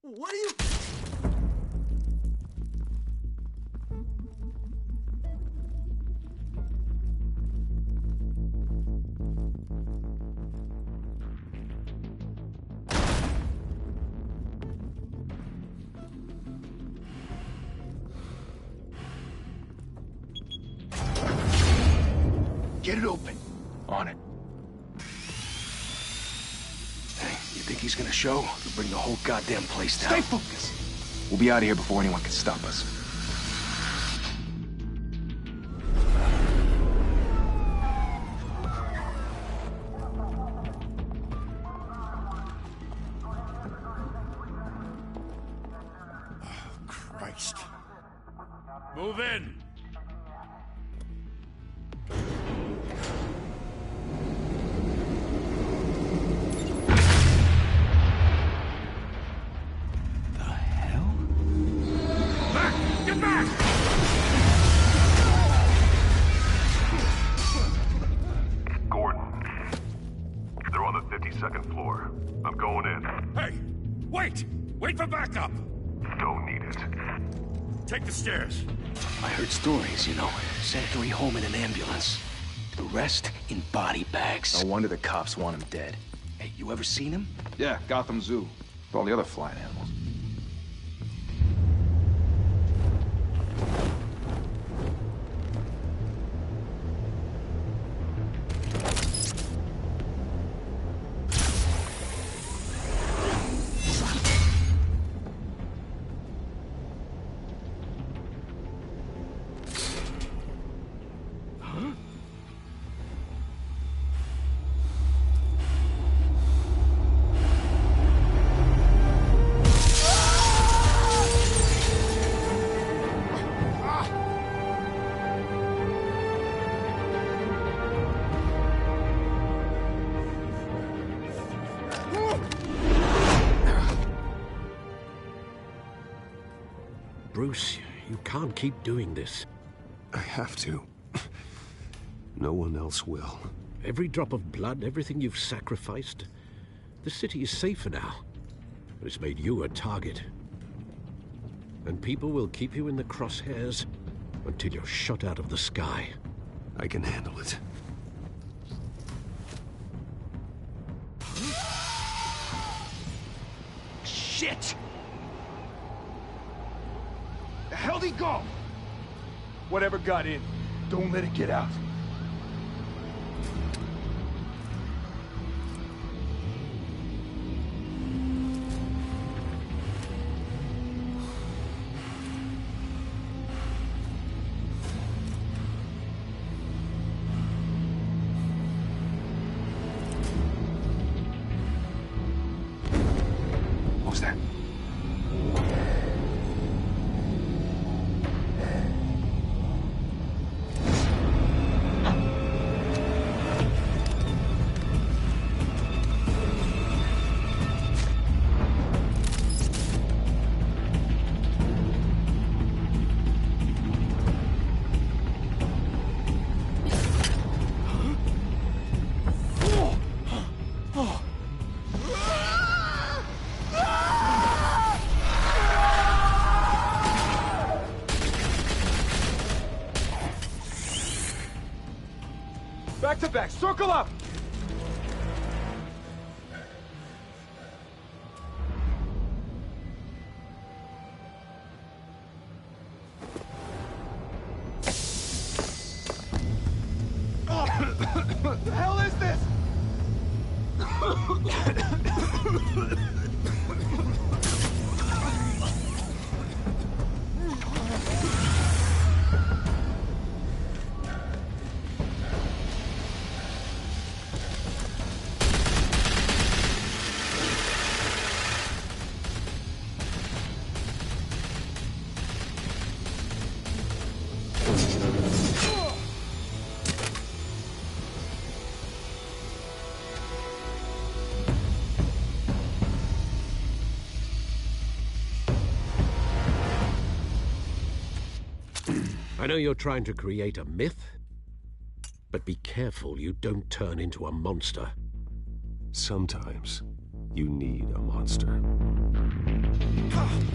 What are you... Get it open. On it. Hey, you think he's gonna show? He'll bring the whole goddamn place down. Stay focused! We'll be out of here before anyone can stop us. Oh, Christ. Move in! Second floor. I'm going in. Hey! Wait! Wait for backup! Don't need it. Take the stairs. I heard stories, you know. Sentry home in an ambulance. The rest in body bags. No wonder the cops want him dead. Hey, you ever seen him? Yeah, Gotham Zoo. With all the other flying animals. Bruce, you can't keep doing this. I have to. No one else will. Every drop of blood, everything you've sacrificed. The city is safer now. But it's made you a target. And people will keep you in the crosshairs until you're shot out of the sky. I can handle it. Shit! The hell'd he go? Whatever got in, don't let it get out. What was that? Back to back, circle up! What the hell is this? I know you're trying to create a myth, but be careful you don't turn into a monster. Sometimes you need a monster.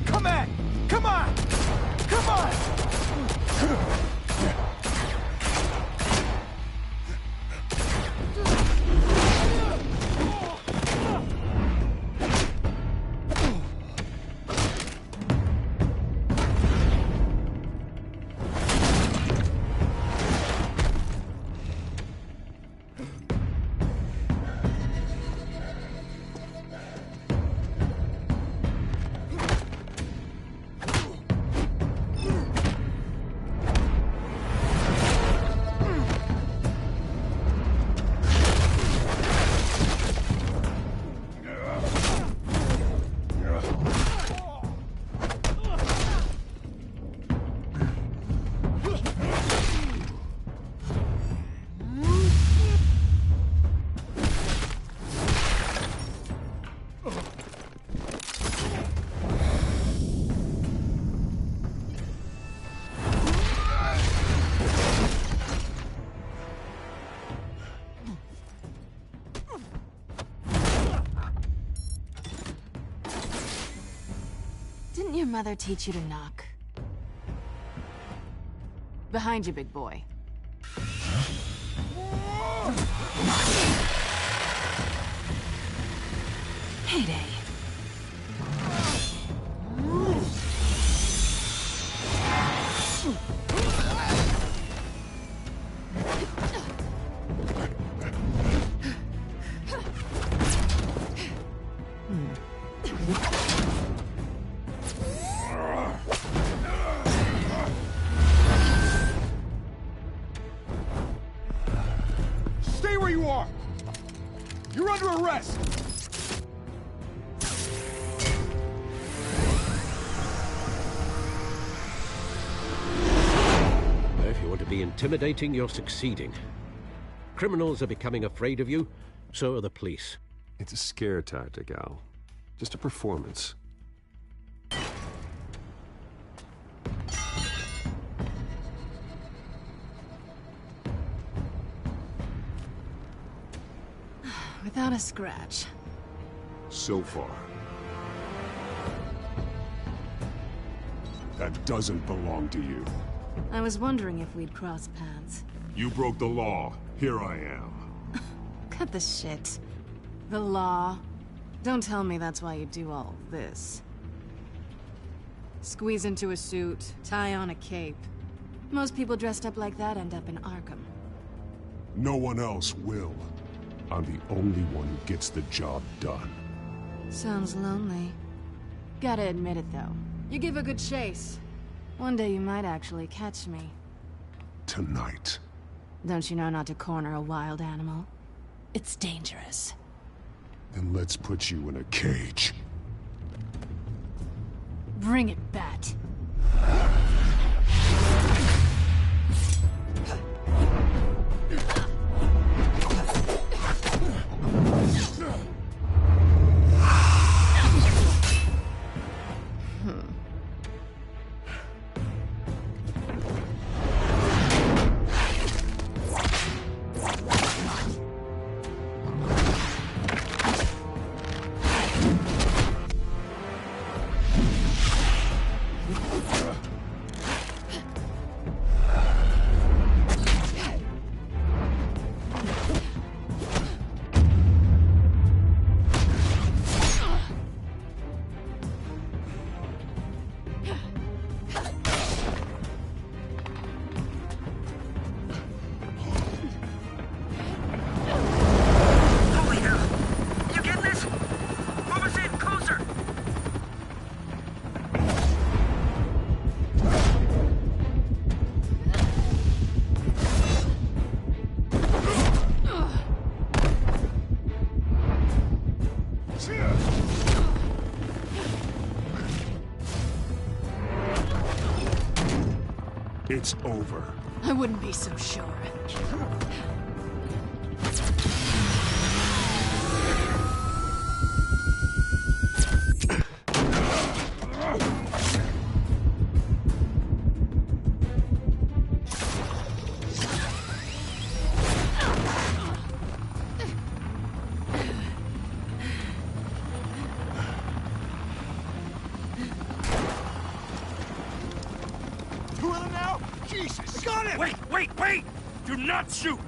Come on! Come on! Come on! Didn't your mother teach you to knock? Behind you, big boy. Heyday. Stay where you are! You're under arrest! If you want to be intimidating, you're succeeding. Criminals are becoming afraid of you, so are the police. It's a scare tactic, Al. Just a performance. Without a scratch. So far. That doesn't belong to you. I was wondering if we'd cross paths. You broke the law. Here I am. Cut the shit. The law. Don't tell me that's why you do all this. Squeeze into a suit, tie on a cape. Most people dressed up like that end up in Arkham. No one else will. I'm the only one who gets the job done. Sounds lonely. Gotta admit it, though. You give a good chase. One day you might actually catch me. Tonight. Don't you know not to corner a wild animal? It's dangerous. Then let's put you in a cage. Bring it, Bat. it's over. I wouldn't be so sure. Two of them now? Jesus! Got it! Wait! Do not shoot!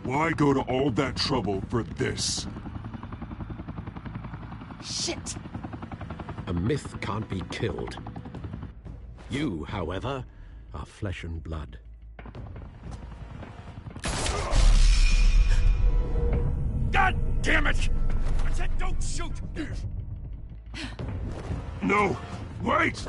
Why go to all that trouble for this? Shit! A myth can't be killed. You, however, are flesh and blood. God damn it! I said don't shoot! No! Wait!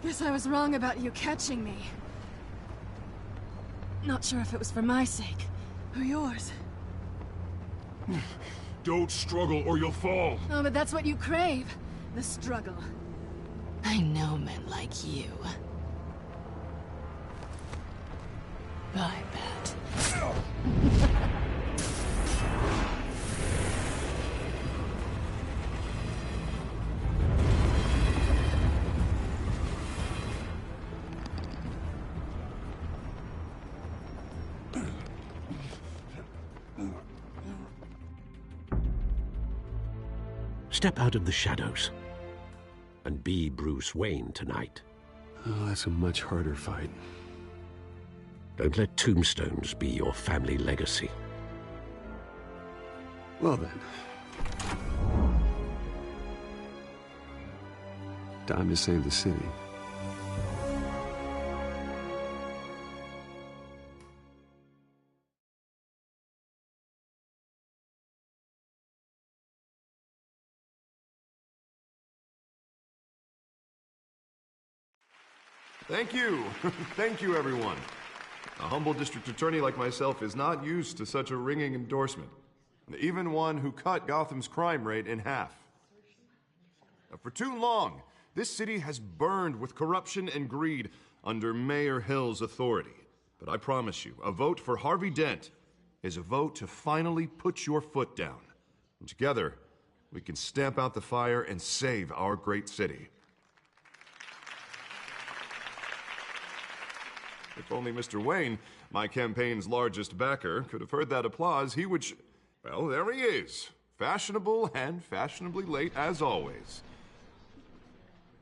Guess I was wrong about you catching me. Not sure if it was for my sake, or yours. Don't struggle or you'll fall. Oh, but that's what you crave. The struggle. I know men like you. I bet. Step out of the shadows and be Bruce Wayne tonight. Oh, that's a much harder fight. Don't let tombstones be your family legacy. Well then. Time to save the city. Thank you. Thank you, everyone. A humble district attorney like myself is not used to such a ringing endorsement. Even one who cut Gotham's crime rate in half. For too long, this city has burned with corruption and greed under Mayor Hill's authority. But I promise you, a vote for Harvey Dent is a vote to finally put your foot down. And together, we can stamp out the fire and save our great city. If only Mr. Wayne, my campaign's largest backer, could have heard that applause, he would well, there he is. Fashionable and fashionably late as always.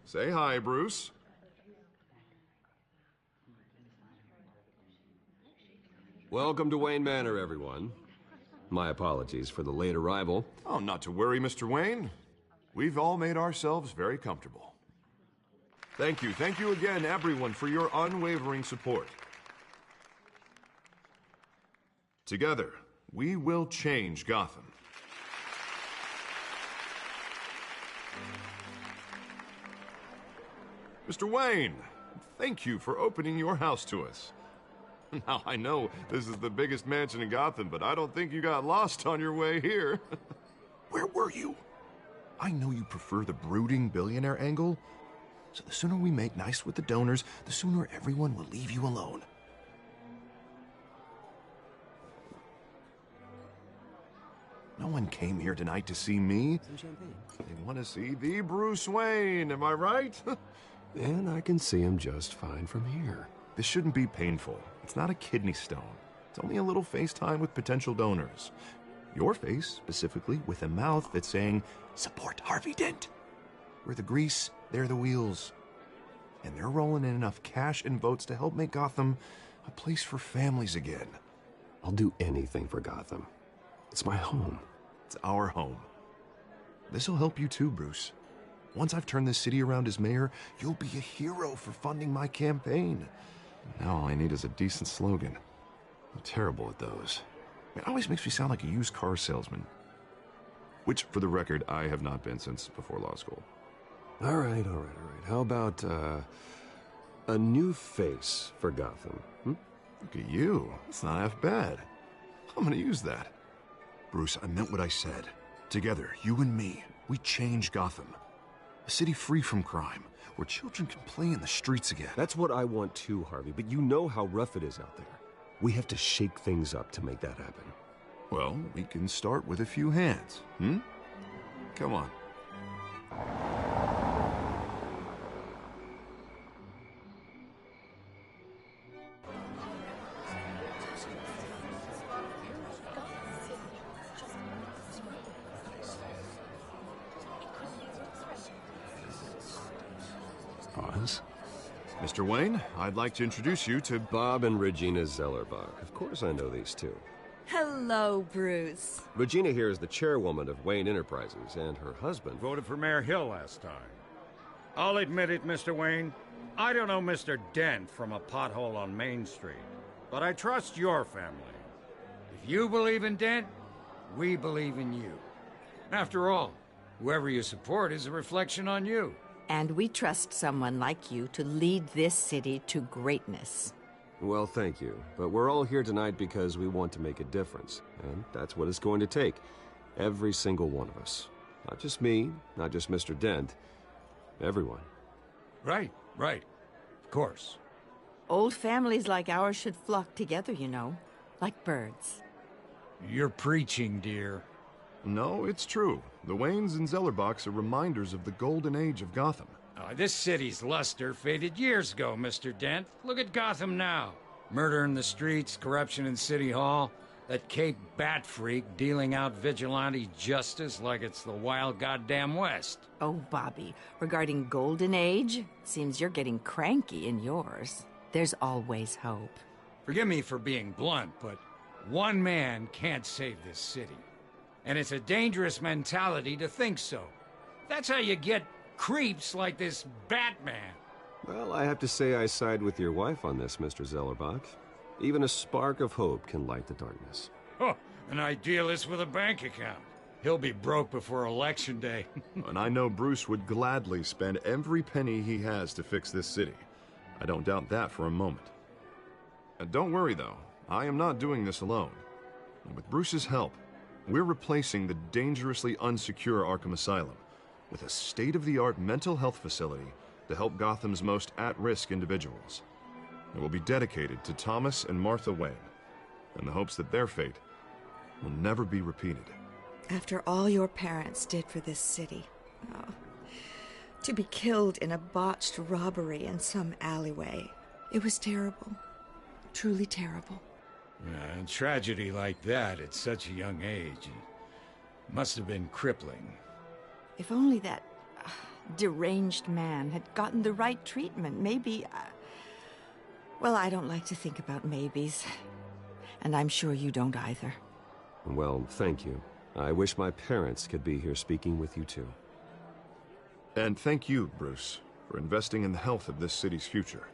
Say hi, Bruce. Welcome to Wayne Manor, everyone. My apologies for the late arrival. Oh, not to worry, Mr. Wayne. We've all made ourselves very comfortable. Thank you again, everyone, for your unwavering support. Together, We will change Gotham. Mr. Wayne, thank you for opening your house to us. Now, I know this is the biggest mansion in Gotham, but I don't think you got lost on your way here. Where were you? I know you prefer the brooding billionaire angle, so the sooner we make nice with the donors, the sooner everyone will leave you alone. No one came here tonight to see me. Some champagne. They want to see the Bruce Wayne, am I right? And I can see him just fine from here. This shouldn't be painful. It's not a kidney stone. It's only a little FaceTime with potential donors. Your face, specifically, with a mouth that's saying, support Harvey Dent. We're the grease, they're the wheels. And they're rolling in enough cash and votes to help make Gotham a place for families again. I'll do anything for Gotham. It's my home. It's our home. This'll help you too, Bruce. Once I've turned this city around as mayor, you'll be a hero for funding my campaign. Now all I need is a decent slogan. I'm terrible at those. It always makes me sound like a used car salesman. Which, for the record, I have not been since before law school. All right. How about, a new face for Gotham? Look at you. It's not half bad. I'm gonna use that. Bruce, I meant what I said. Together, you and me, we change Gotham. A city free from crime, where children can play in the streets again. That's what I want too, Harvey, but you know how rough it is out there. We have to shake things up to make that happen. Well, we can start with a few hands, Come on. Pause. Mr. Wayne, I'd like to introduce you to Bob and Regina Zellerbach. Of course I know these two. Hello, Bruce. Regina here is the chairwoman of Wayne Enterprises, and her husband... Voted for Mayor Hill last time. I'll admit it, Mr. Wayne. I don't know Mr. Dent from a pothole on Main Street, but I trust your family. If you believe in Dent, we believe in you. After all, whoever you support is a reflection on you. And we trust someone like you to lead this city to greatness. Well, thank you. But we're all here tonight because we want to make a difference. And that's what it's going to take. Every single one of us. Not just me, not just Mr. Dent. Everyone. Right. Of course. Old families like ours should flock together, you know. Like birds. You're preaching, dear. No, it's true. The Waynes and Zellerbachs are reminders of the golden age of Gotham. This city's luster faded years ago, Mr. Dent. Look at Gotham now. Murder in the streets, corruption in City Hall, that Cape Bat freak dealing out vigilante justice like it's the wild goddamn West. Oh, Bobby, regarding Golden Age, seems you're getting cranky in yours. There's always hope. Forgive me for being blunt, but one man can't save this city. And it's a dangerous mentality to think so. That's how you get creeps like this Batman. Well, I have to say I side with your wife on this, Mr. Zellerbach. Even a spark of hope can light the darkness. Oh, an idealist with a bank account. He'll be broke before Election Day. And I know Bruce would gladly spend every penny he has to fix this city. I don't doubt that for a moment. And don't worry, though. I am not doing this alone. And with Bruce's help, we're replacing the dangerously unsecure Arkham Asylum with a state-of-the-art mental health facility to help Gotham's most at-risk individuals. It will be dedicated to Thomas and Martha Wayne, in the hopes that their fate will never be repeated. After all your parents did for this city, to be killed in a botched robbery in some alleyway, it was terrible. Truly terrible. A tragedy like that at such a young age must have been crippling. If only that deranged man had gotten the right treatment, maybe... Well, I don't like to think about maybes. And I'm sure you don't either. Well, thank you. I wish my parents could be here speaking with you too. And thank you, Bruce, for investing in the health of this city's future.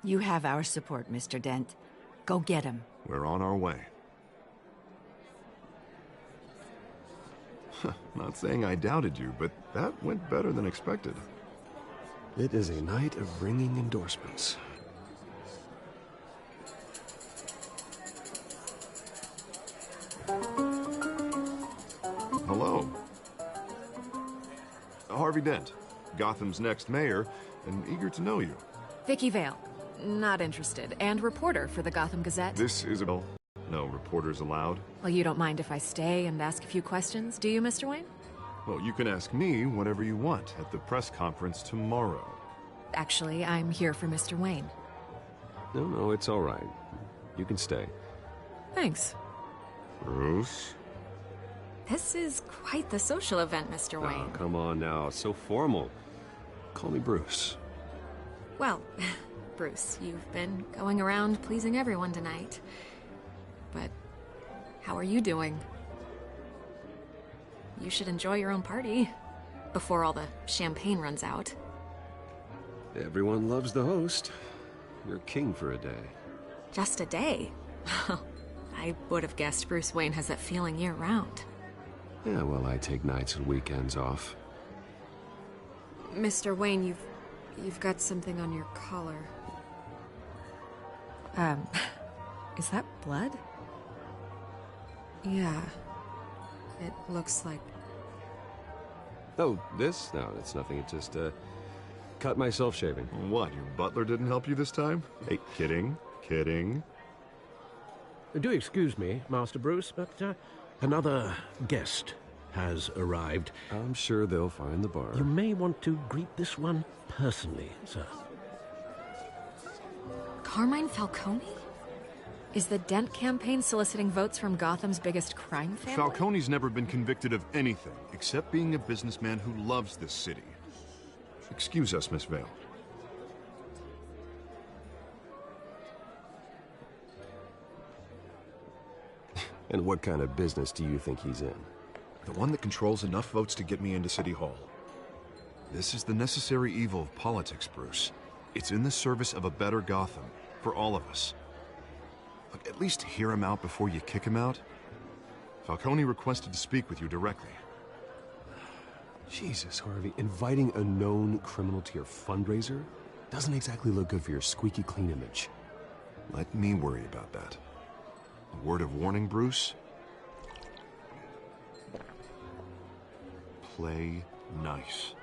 You have our support, Mr. Dent. Go get him. We're on our way. Not saying I doubted you, but that went better than expected. It is a night of ringing endorsements. Hello. Harvey Dent, Gotham's next mayor, and eager to know you. Vicky Vale. Not interested. And reporter for the Gotham Gazette. This is a... No reporters allowed. Well, you don't mind if I stay and ask a few questions, do you, Mr. Wayne? Well, you can ask me whatever you want at the press conference tomorrow. Actually, I'm here for Mr. Wayne. No, it's all right. You can stay. Thanks. Bruce? This is quite the social event, Mr. Wayne. Oh, come on now. It's so formal. Call me Bruce. Well, Bruce, you've been going around pleasing everyone tonight. But how are you doing? You should enjoy your own party before all the champagne runs out. Everyone loves the host. You're king for a day. Just a day? I would have guessed Bruce Wayne has that feeling year-round. Yeah, well, I take nights and weekends off. Mr. Wayne, you've got something on your collar. Is that blood? Yeah. It looks like... Oh, this? No, it's nothing. It just, cut myself shaving. What, your butler didn't help you this time? Hey, kidding. Do excuse me, Master Bruce, but another guest has arrived. I'm sure they'll find the bar. You may want to greet this one personally, sir. Carmine Falcone? Is the Dent campaign soliciting votes from Gotham's biggest crime family? Falcone's never been convicted of anything, except being a businessman who loves this city. Excuse us, Miss Vale. And what kind of business do you think he's in? The one that controls enough votes to get me into City Hall. This is the necessary evil of politics, Bruce. It's in the service of a better Gotham, for all of us. Look, at least hear him out before you kick him out. Falcone requested to speak with you directly. Jesus, Harvey, inviting a known criminal to your fundraiser doesn't exactly look good for your squeaky clean image. Let me worry about that. A word of warning, Bruce? Play nice.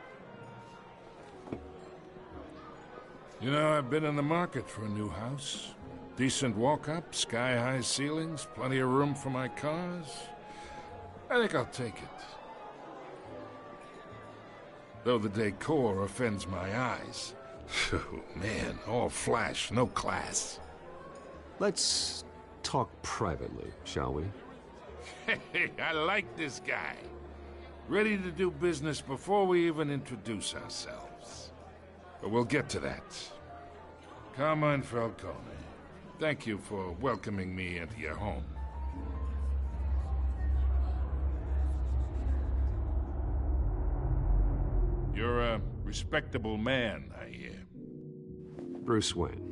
You know, I've been in the market for a new house. Decent walk-up, sky-high ceilings, plenty of room for my cars. I think I'll take it. Though the decor offends my eyes. Oh, man, all flash, no class. Let's talk privately, shall we? Hey, I like this guy. Ready to do business before we even introduce ourselves. But we'll get to that. Carmine Falcone, thank you for welcoming me into your home. You're a respectable man, I hear. Bruce Wayne.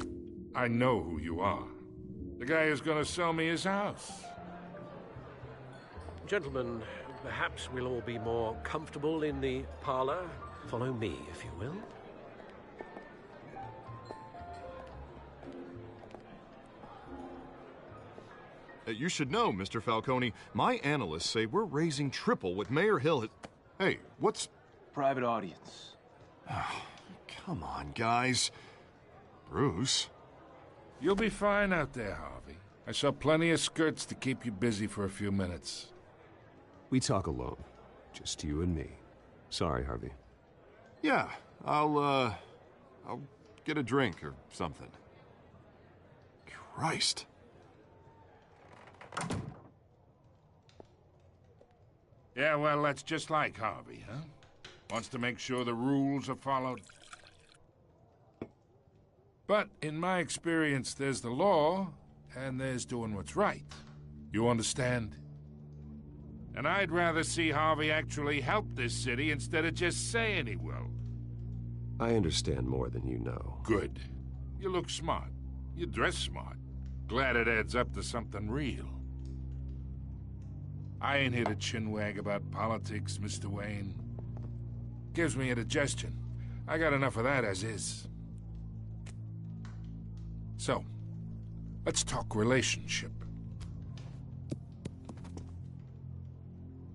I know who you are. The guy who's gonna sell me his house. Gentlemen, perhaps we'll all be more comfortable in the parlor. Follow me, if you will. You should know, Mr. Falcone, my analysts say we're raising triple with Mayor Hill. Hey, what's... Private audience. Oh, come on, guys. Bruce? You'll be fine out there, Harvey. I saw plenty of skirts to keep you busy for a few minutes. We talk alone. Just you and me. Sorry, Harvey. Yeah, I'll get a drink or something. Christ. Yeah, well, that's just like Harvey, huh? Wants to make sure the rules are followed. But in my experience, there's the law, and there's doing what's right. You understand? And I'd rather see Harvey actually help this city instead of just saying he will. I understand more than you know. Good. You look smart. You dress smart. Glad it adds up to something real. I ain't here to chinwag about politics, Mr. Wayne. Gives me indigestion. I got enough of that as is. So, let's talk relationship.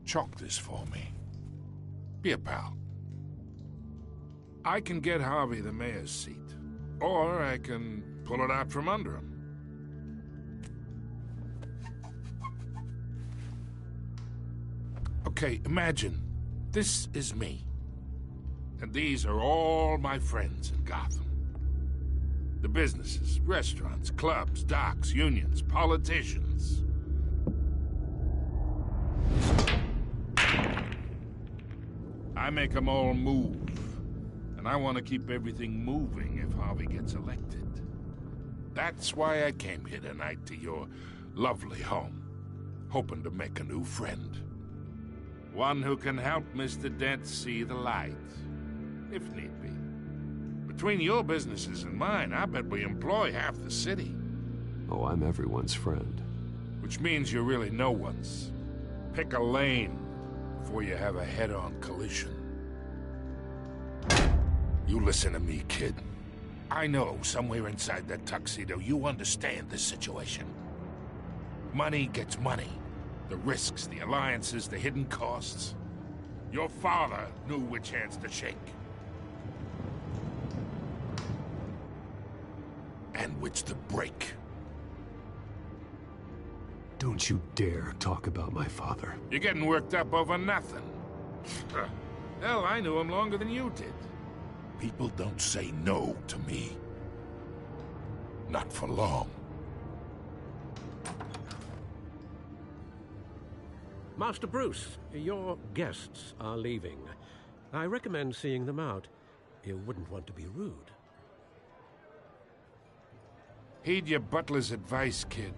Chalk this for me. Be a pal. I can get Harvey the mayor's seat, or I can pull it out from under him. Okay, imagine this is me, and these are all my friends in Gotham. The businesses, restaurants, clubs, docks, unions, politicians. I make them all move. And I want to keep everything moving if Harvey gets elected. That's why I came here tonight to your lovely home, hoping to make a new friend. One who can help Mr. Dent see the light, if need be. Between your businesses and mine, I bet we employ half the city. Oh, I'm everyone's friend. Which means you're really no one's. Pick a lane before you have a head-on collision. You listen to me, kid. I know somewhere inside that tuxedo you understand this situation. Money gets money. The risks, the alliances, the hidden costs. Your father knew which hands to shake. And which to break. Don't you dare talk about my father. You're getting worked up over nothing. Hell, I knew him longer than you did. People don't say no to me. Not for long. Master Bruce, your guests are leaving. I recommend seeing them out. You wouldn't want to be rude. Heed your butler's advice, kid.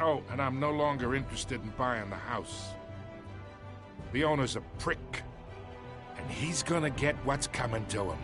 Oh, and I'm no longer interested in buying the house. The owner's a prick. And he's gonna get what's coming to him.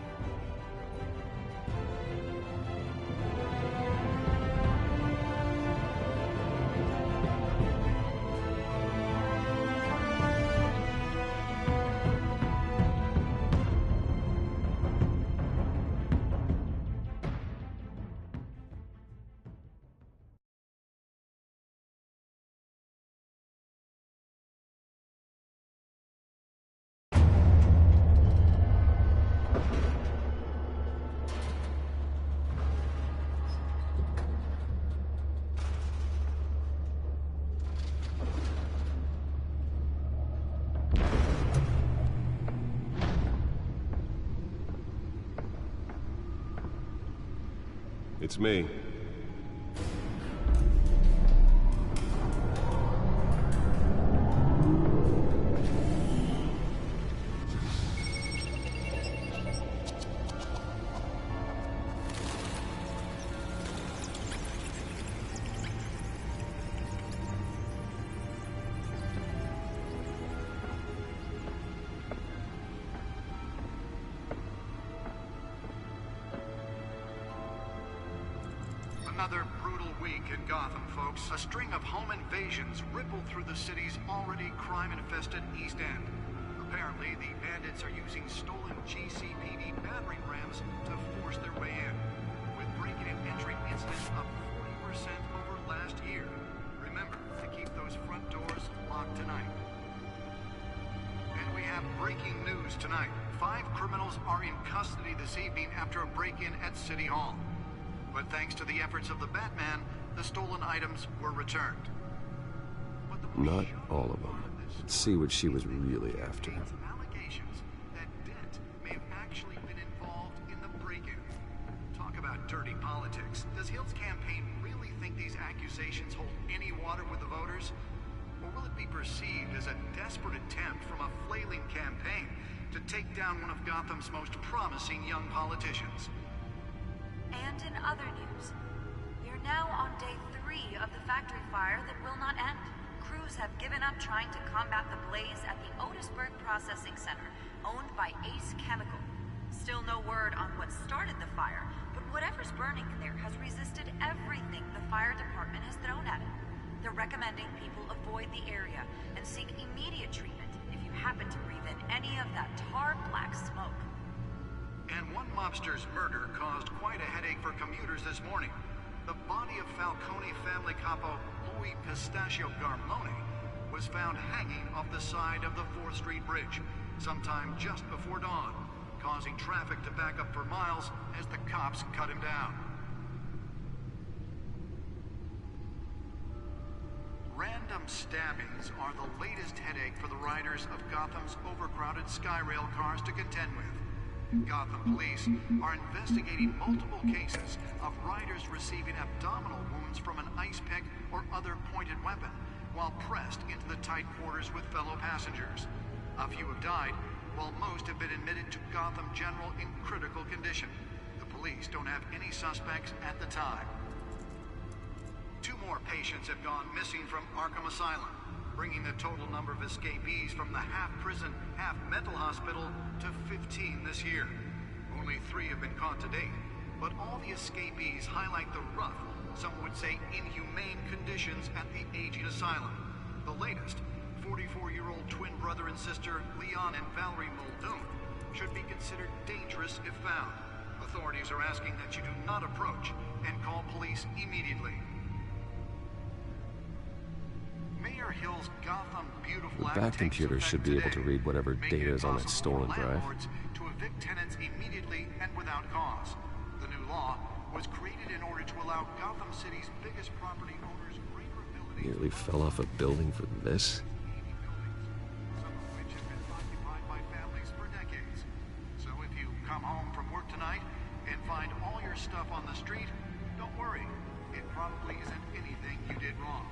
It's me. Another brutal week in Gotham, folks. A string of home invasions rippled through the city's already crime-infested East End. Apparently, the bandits are using stolen GCPD battering rams to force their way in, with break-in and entry incidents up 40% over last year. Remember to keep those front doors locked tonight. And we have breaking news tonight. 5 criminals are in custody this evening after a break-in at City Hall. But thanks to the efforts of the Batman, the stolen items were returned. Not all of them. Let's see what she was really after. Allegations that Dent may have actually been involved in the break-in. Talk about dirty politics. Does Hill's campaign really think these accusations hold any water with the voters? Or will it be perceived as a desperate attempt from a flailing campaign to take down one of Gotham's most promising young politicians? And in other news, we are now on day 3 of the factory fire that will not end. Crews have given up trying to combat the blaze at the Otisburg Processing Center, owned by Ace Chemical. Still no word on what started the fire, but whatever's burning there has resisted everything the fire department has thrown at it. they're recommending people avoid the area and seek immediate treatment if you happen to breathe in any of that tar black smoke. And one mobster's murder caused quite a headache for commuters this morning. The body of Falcone family capo Louis Pistachio Garmone was found hanging off the side of the 4th Street Bridge sometime just before dawn, causing traffic to back up for miles as the cops cut him down. Random stabbings are the latest headache for the riders of Gotham's overcrowded Skyrail cars to contend with. Gotham police are investigating multiple cases of riders receiving abdominal wounds from an ice pick or other pointed weapon while pressed into the tight quarters with fellow passengers. A few have died, while most have been admitted to Gotham General in critical condition. The police don't have any suspects at the time. 2 more patients have gone missing from Arkham Asylum, bringing the total number of escapees from the half-prison, half-mental hospital to 15 this year. Only 3 have been caught to date, but all the escapees highlight the rough, some would say inhumane conditions at the aging asylum. The latest, 44-year-old twin brother and sister Leon and Valerie Muldoon, should be considered dangerous if found. Authorities are asking that you do not approach and call police immediately. Mayor Hill's Gotham Beautiful The Act back takes computer effect should be able to today, read whatever making data it is on that possible stolen for drive. landlords to evict tenants immediately and without cause. The new law was created in order to allow Gotham City's biggest property owners greater ability. Nearly fell off a building for this? Some of which have been occupied by families for decades. So if you come home from work tonight and find all your stuff on the street, don't worry. It probably isn't anything you did wrong.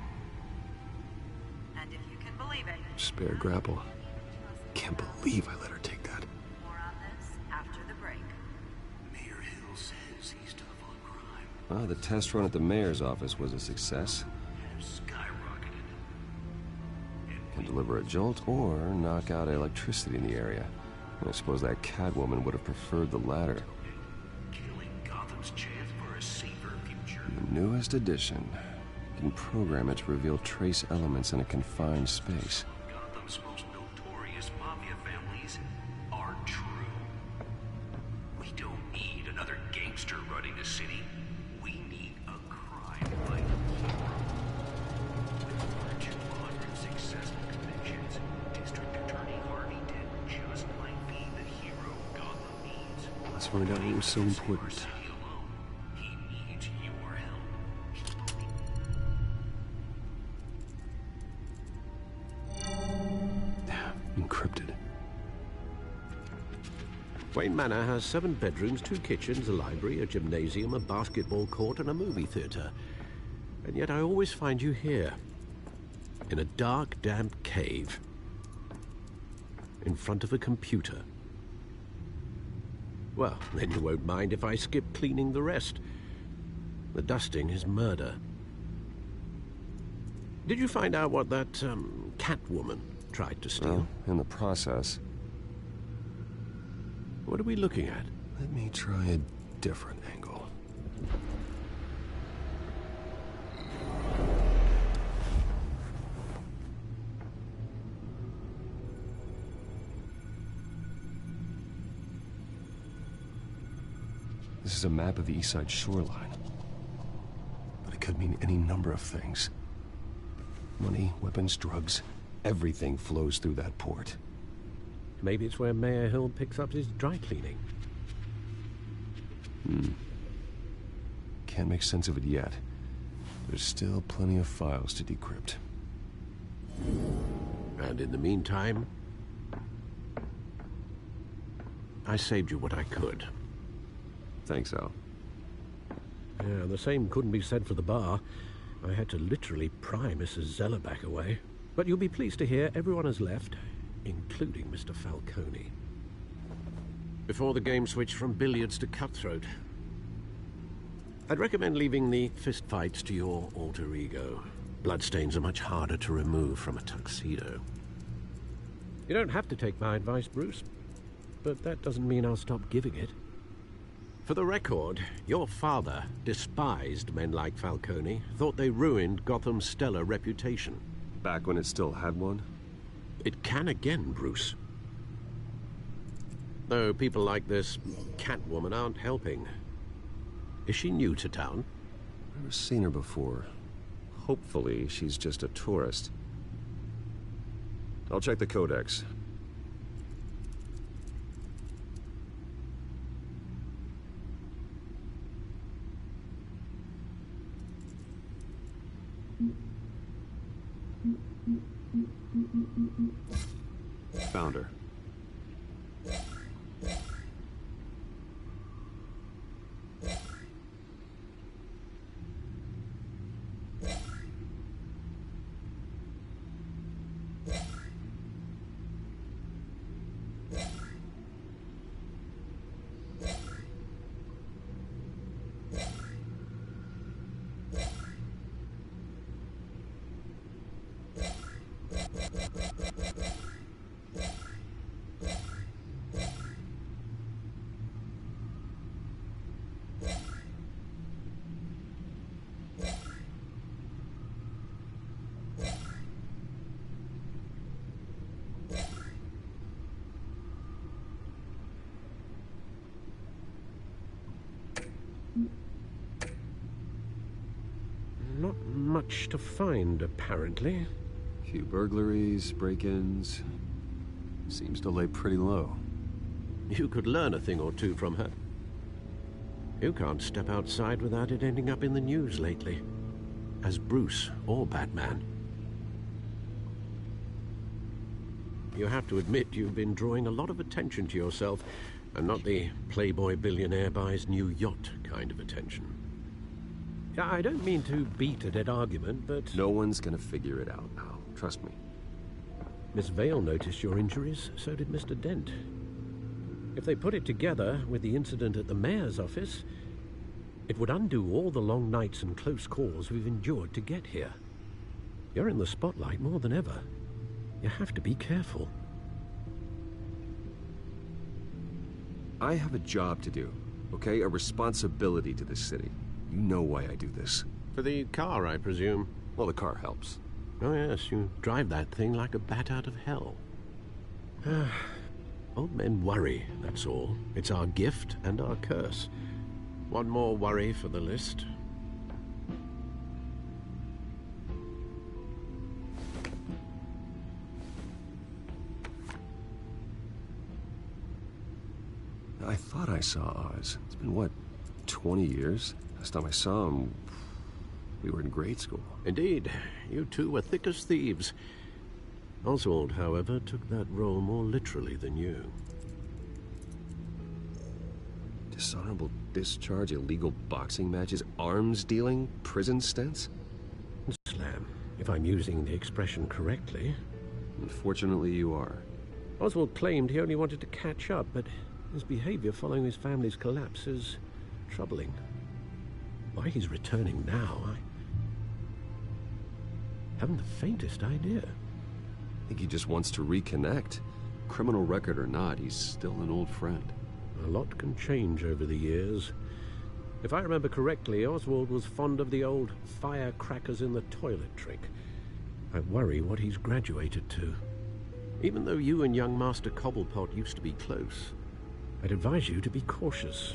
And if you can believe it, Spare grapple. Can't believe I let her take that. more on this after the break. Mayor Hill says he's tough on crime. Well, the test run at the mayor's office was a success. Has skyrocketed. Can deliver a jolt or knock out electricity in the area. I suppose that Catwoman would have preferred the latter. Killing Gotham's chance for a safer future. The newest addition. You can program it to reveal trace elements in a confined space. Gotham's most notorious mafia families are true. We don't need another gangster running the city. We need a crime-fighting hero. With over 200 successful convictions, District Attorney Harvey Dent just might be the hero Gotham needs. Let's find out what was so important. City alone, he needs your help. Encrypted. Wayne Manor has 7 bedrooms, 2 kitchens, a library, a gymnasium, a basketball court, and a movie theater. And yet I always find you here, in a dark, damp cave, in front of a computer. Well, then you won't mind if I skip cleaning the rest. The dusting is murder. Did you find out what that, Catwoman tried to steal? Well, in the process. What are we looking at? Let me try a different angle. This is a map of the East Side shoreline. But it could mean any number of things. Money, weapons, drugs, everything flows through that port. Maybe it's where Mayor Hill picks up his dry cleaning. Can't make sense of it yet. There's still plenty of files to decrypt. And in the meantime, I saved you what I could. Thanks, Al. Yeah, the same couldn't be said for the bar. I had to literally pry Mrs. Zellerback away. But you'll be pleased to hear everyone has left, including Mr. Falcone. Before the game switched from billiards to cutthroat. I'd recommend leaving the fistfights to your alter ego. Bloodstains are much harder to remove from a tuxedo. You don't have to take my advice, Bruce, but that doesn't mean I'll stop giving it. For the record, your father despised men like Falcone, thought they ruined Gotham's stellar reputation. Back when it still had one? It can again, Bruce. Though people like this Catwoman aren't helping. Is she new to town? Never seen her before. Hopefully, she's just a tourist. I'll check the codex. Found her. Not much to find, apparently. Few burglaries, break-ins. Seems to lay pretty low. You could learn a thing or two from her. You can't step outside without it ending up in the news lately. As Bruce or Batman. You have to admit you've been drawing a lot of attention to yourself, and not the playboy billionaire buys new yacht kind of attention. Yeah, I don't mean to beat a dead argument, but... No one's gonna figure it out, pal. Trust me. Miss Vale noticed your injuries, so did Mr. Dent. If they put it together with the incident at the mayor's office, it would undo all the long nights and close calls we've endured to get here. You're in the spotlight more than ever. You have to be careful. I have a job to do, okay? A responsibility to this city. You know why I do this. For the car, I presume. Well, the car helps. Oh yes, you drive that thing like a bat out of hell. Old men worry, that's all. It's our gift and our curse. One more worry for the list. I thought I saw Oz. It's been, what, 20 years? Last time I saw him, we were in grade school. Indeed. You two were thick as thieves. Oswald, however, took that role more literally than you. Dishonorable discharge, illegal boxing matches, arms dealing, prison stints? Slam, if I'm using the expression correctly. Unfortunately, you are. Oswald claimed he only wanted to catch up, but his behavior following his family's collapse is troubling. Why he's returning now, I haven't the faintest idea. I think he just wants to reconnect. Criminal record or not, he's still an old friend. A lot can change over the years. If I remember correctly, Oswald was fond of the old firecrackers in the toilet trick. I worry what he's graduated to. Even though you and young Master Cobblepot used to be close, I'd advise you to be cautious.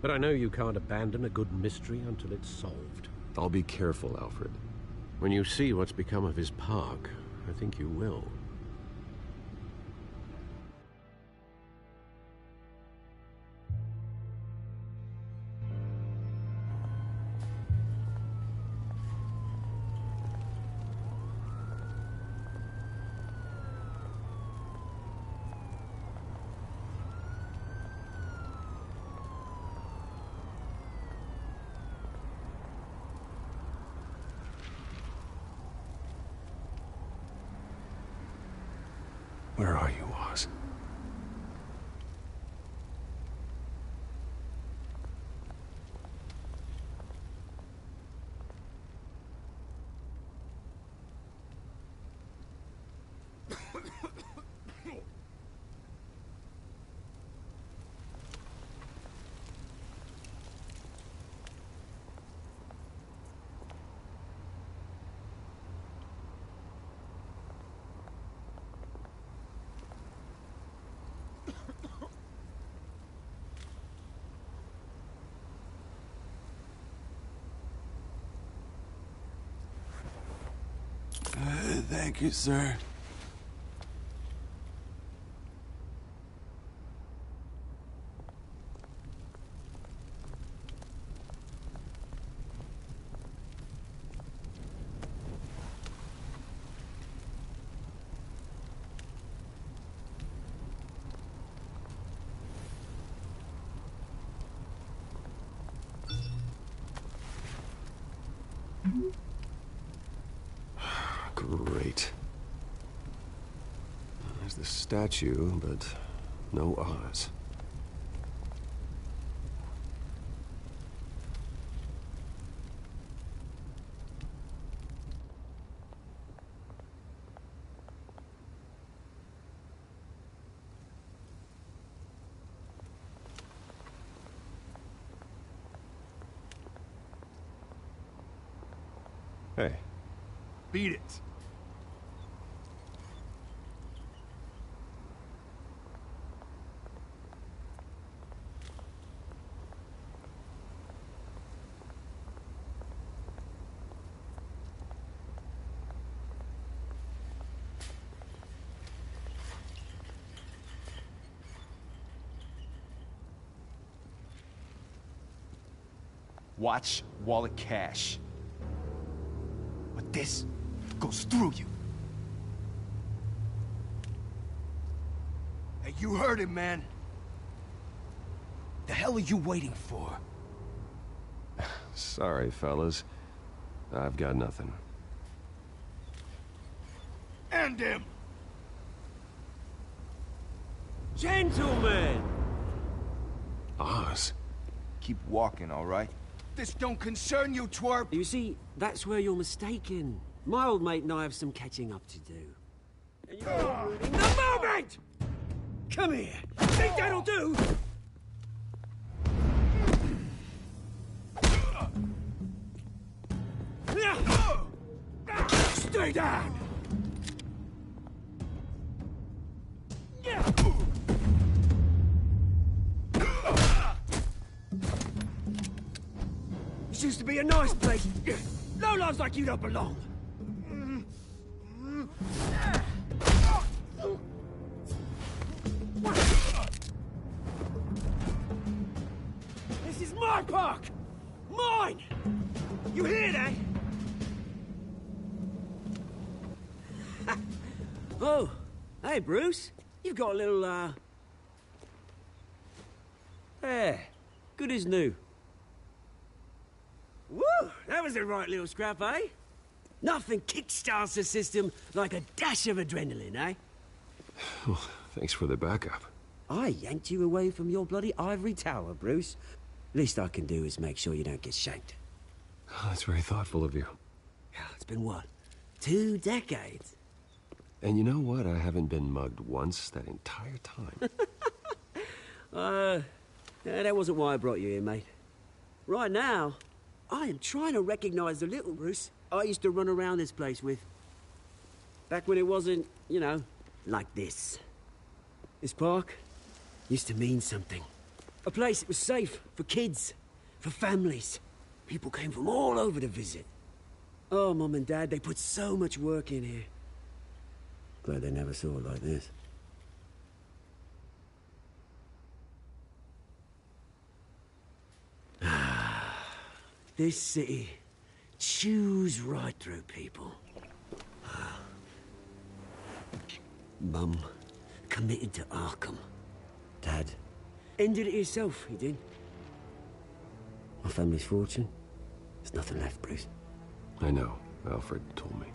But I know you can't abandon a good mystery until it's solved. I'll be careful, Alfred. When you see what's become of his park, I think you will. Where are you, Oz? Thank you, sir. Great. There's the statue, but no Oz. Hey. Beat it. Watch wallet cash. But this goes through you. Hey, you heard it, man. The hell are you waiting for? Sorry, fellas. I've got nothing. End him! Gentlemen! Oz? Keep walking, all right? This don't concern you, twerp! You see, that's where you're mistaken. My old mate and I have some catching up to do. And you're ruining the moment! Come here! Think that'll do? Stay down! This used to be a nice place. No lives like you don't belong. This is my park! Mine! You hear that? Oh, hey, Bruce. You've got a little, There. Good as new. Woo! That was a right little scrap, eh? Nothing kickstarts the system like a dash of adrenaline, eh? Well, thanks for the backup. I yanked you away from your bloody ivory tower, Bruce. Least I can do is make sure you don't get shanked. Oh, that's very thoughtful of you. It's been what? 2 decades? And you know what? I haven't been mugged once that entire time. Yeah, that wasn't why I brought you here, mate. Right now, I am trying to recognize the little Bruce I used to run around this place with. Back when it wasn't, you know, like this. This park used to mean something. A place that was safe for kids, for families. People came from all over to visit. Oh, Mum and Dad, they put so much work in here. Glad they never saw it like this. This city chews right through people. Mum committed to Arkham. Dad ended it himself, he did. My family's fortune, there's nothing left, Bruce. I know. Alfred told me.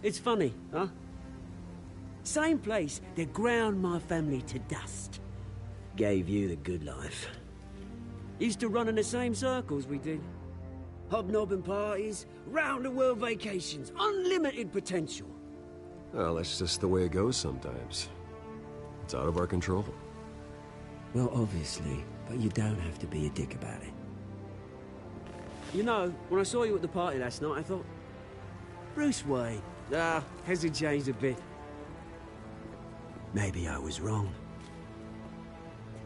It's funny, huh? Same place that ground my family to dust. Gave you the good life. Used to run in the same circles we did. Hobnobbing parties, round-the-world vacations, unlimited potential. Well, that's just the way it goes sometimes. It's out of our control. Well, obviously, but you don't have to be a dick about it. You know, when I saw you at the party last night, I thought, Bruce Wayne, hasn't changed a bit. Maybe I was wrong.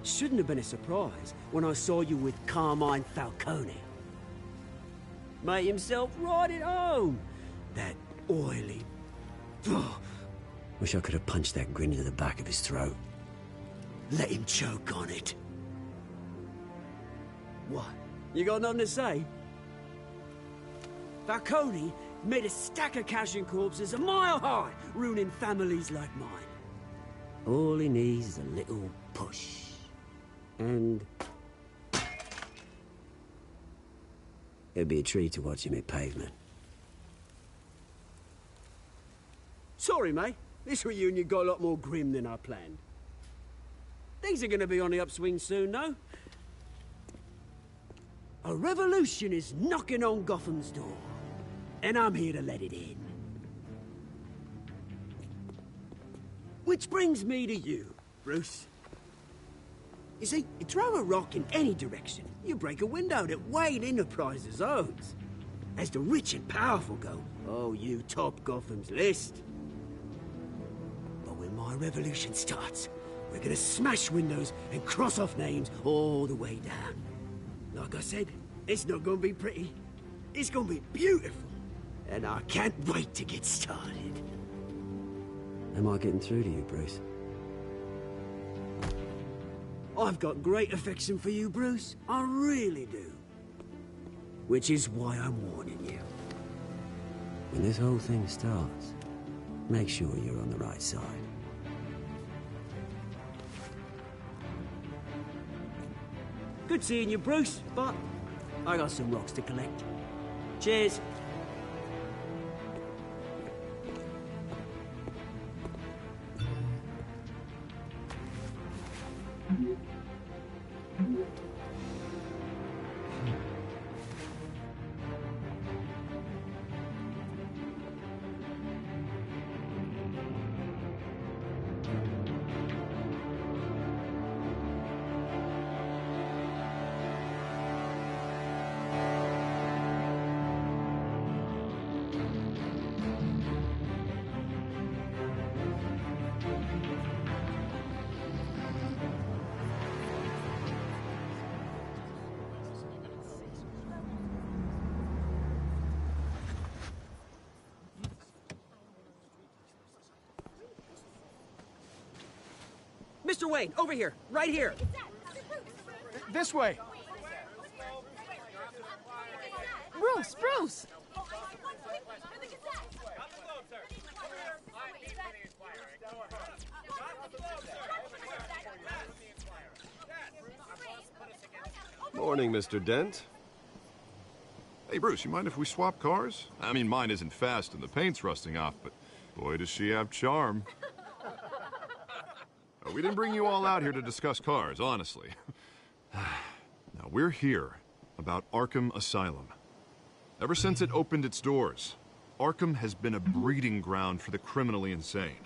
Shouldn't have been a surprise when I saw you with Carmine Falcone. Made himself right at home. That oily... Oh, wish I could have punched that grin into the back of his throat. Let him choke on it. What? You got nothing to say? Falcone made a stack of cash and corpses a mile high, ruining families like mine. All he needs is a little push. And... it'd be a treat to watch him hit pavement. Sorry, mate. This reunion got a lot more grim than I planned. Things are gonna be on the upswing soon, though. A revolution is knocking on Gotham's door. And I'm here to let it in. Which brings me to you, Bruce. You see, you throw a rock in any direction, you break a window that Wayne Enterprises owns. As the rich and powerful go, oh, you top Gotham's list. But when my revolution starts, we're gonna smash windows and cross off names all the way down. Like I said, it's not gonna be pretty. It's gonna be beautiful. And I can't wait to get started. Am I getting through to you, Bruce? I've got great affection for you, Bruce. I really do. Which is why I'm warning you. When this whole thing starts, make sure you're on the right side. Good seeing you, Bruce, but I got some rocks to collect. Cheers. Mr. Wayne, over here, right here. This way. Bruce! Morning, Mr. Dent. Hey, Bruce, you mind if we swap cars? I mean, mine isn't fast and the paint's rusting off, but boy, does she have charm. We didn't bring you all out here to discuss cars, honestly. Now, we're here about Arkham Asylum. Ever since it opened its doors, Arkham has been a breeding ground for the criminally insane.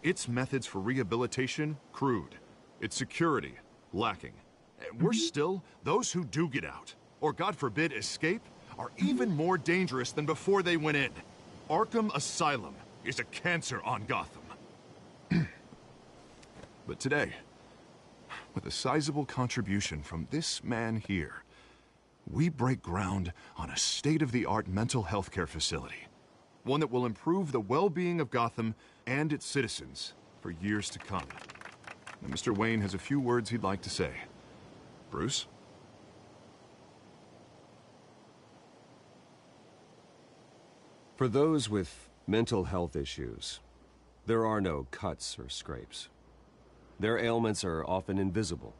Its methods for rehabilitation, crude. Its security, lacking. And worse still, those who do get out, or God forbid, escape, are even more dangerous than before they went in. Arkham Asylum is a cancer on Gotham. But today, with a sizable contribution from this man here, we break ground on a state-of-the-art mental health care facility. One that will improve the well-being of Gotham and its citizens for years to come. And Mr. Wayne has a few words he'd like to say. Bruce? For those with mental health issues, there are no cuts or scrapes. Their ailments are often invisible,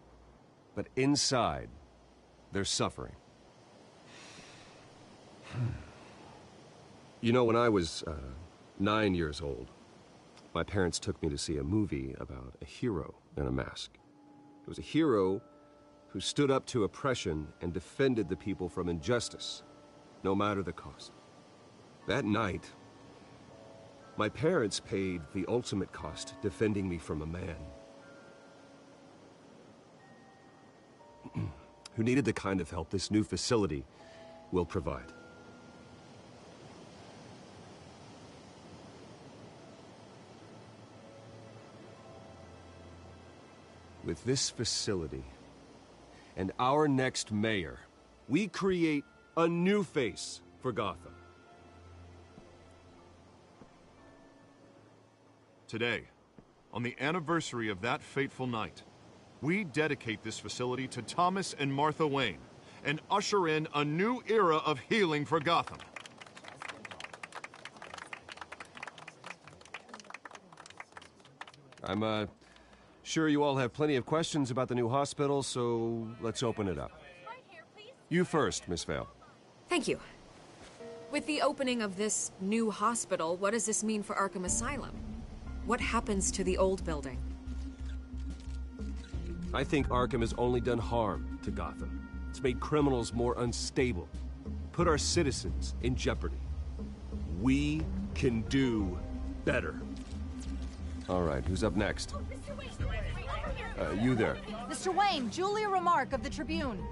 but inside, they're suffering. You know, when I was 9 years old, my parents took me to see a movie about a hero in a mask. It was a hero who stood up to oppression and defended the people from injustice, no matter the cost. That night, my parents paid the ultimate cost defending me from a man who needed the kind of help this new facility will provide. With this facility and our next mayor, we create A new face for Gotham. Today, on the anniversary of that fateful night, we dedicate this facility to Thomas and Martha Wayne and usher in a new era of healing for Gotham. I'm, sure you all have plenty of questions about the new hospital, so let's open it up. You first, Miss Vale. Thank you. With the opening of this new hospital, what does this mean for Arkham Asylum? What happens to the old building? I think Arkham has only done harm to Gotham. It's made criminals more unstable, put our citizens in jeopardy. We can do better. All right, who's up next? You there. Mr. Wayne, Julia Remark of the Tribune.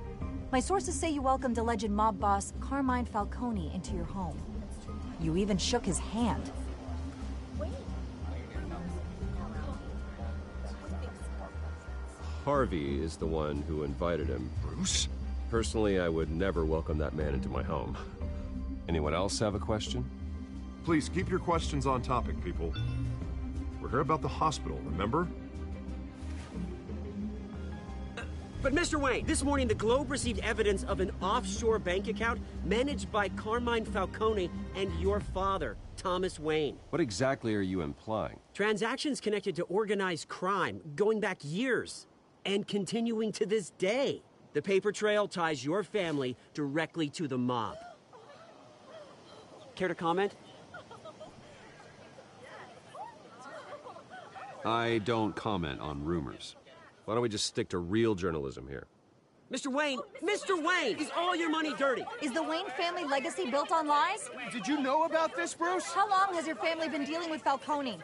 My sources say you welcomed alleged mob boss Carmine Falcone into your home. You even shook his hand. Harvey is the one who invited him. Bruce? Personally, I would never welcome that man into my home. Anyone else have a question? Please keep your questions on topic, people. We're here about the hospital, remember? But Mr. Wayne, this morning the Globe received evidence of an offshore bank account managed by Carmine Falcone and your father, Thomas Wayne. What exactly are you implying? Transactions connected to organized crime going back years and continuing to this day. The paper trail ties your family directly to the mob. Care to comment? I don't comment on rumors. Why don't we just stick to real journalism here? Mr. Wayne, is all your money dirty? Is the Wayne family legacy built on lies? Did you know about this, Bruce? How long has your family been dealing with Falcone?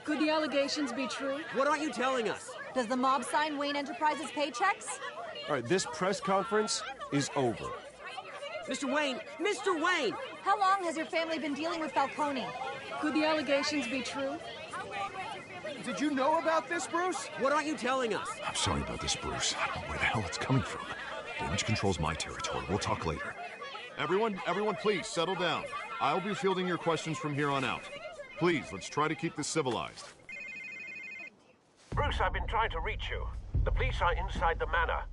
Could the allegations be true? What aren't you telling us? Does the mob sign Wayne Enterprises paychecks? All right, this press conference is over. Mr. Wayne! How long has your family been dealing with Falcone? Could the allegations be true? Did you know about this, Bruce? What aren't you telling us? I'm sorry about this, Bruce. I don't know where the hell it's coming from. Damage control's my territory. We'll talk later. Everyone, please settle down. I'll be fielding your questions from here on out. Please, let's try to keep this civilized. Bruce, I've been trying to reach you. The police are inside the manor.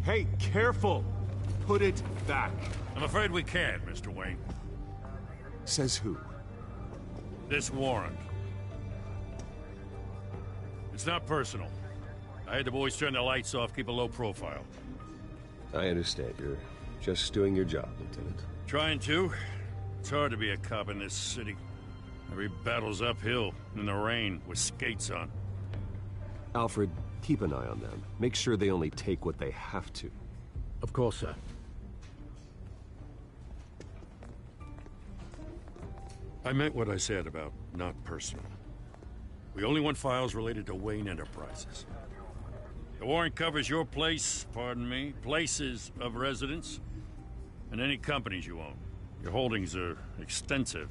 Hey, careful! Put it back. I'm afraid we can't, Mr. Wayne. Says who? This warrant. It's not personal. I had the boys turn the lights off, keep a low profile. I understand. You're just doing your job, Lieutenant. Trying to. It's hard to be a cop in this city. Every battle's uphill, in the rain, with skates on. Alfred, keep an eye on them. Make sure they only take what they have to. Of course, sir. I meant what I said about not personal. We only want files related to Wayne Enterprises. The warrant covers your place, pardon me, places of residence, and any companies you own. Your holdings are extensive.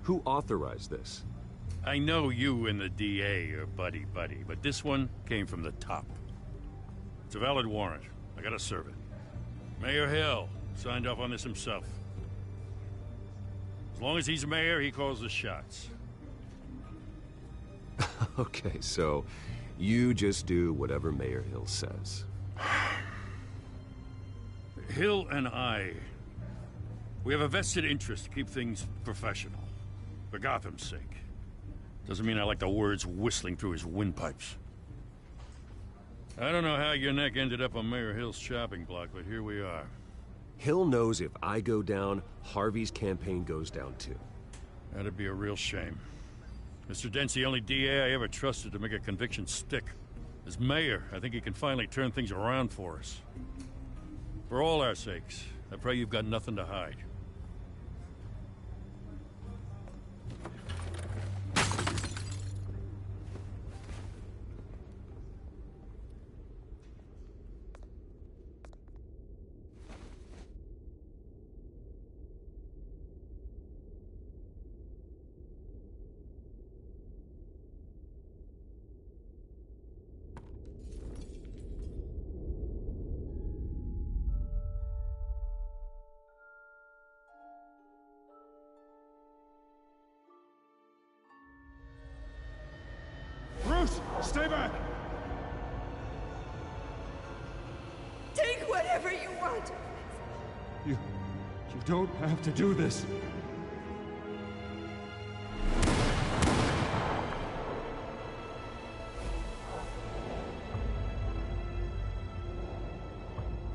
Who authorized this? I know you and the DA are buddy-buddy, but this one came from the top. It's a valid warrant. I gotta serve it. Mayor Hill signed off on this himself. As long as he's mayor, he calls the shots. Okay, so you just do whatever Mayor Hill says. Hill and I, we have a vested interest to keep things professional. For Gotham's sake. Doesn't mean I like the words whistling through his windpipes. I don't know how your neck ended up on Mayor Hill's chopping block, but here we are. Hill knows if I go down, Harvey's campaign goes down too. That'd be a real shame. Mr. Dent's the only DA I ever trusted to make a conviction stick. As mayor, I think he can finally turn things around for us. For all our sakes, I pray you've got nothing to hide. You don't have to do this.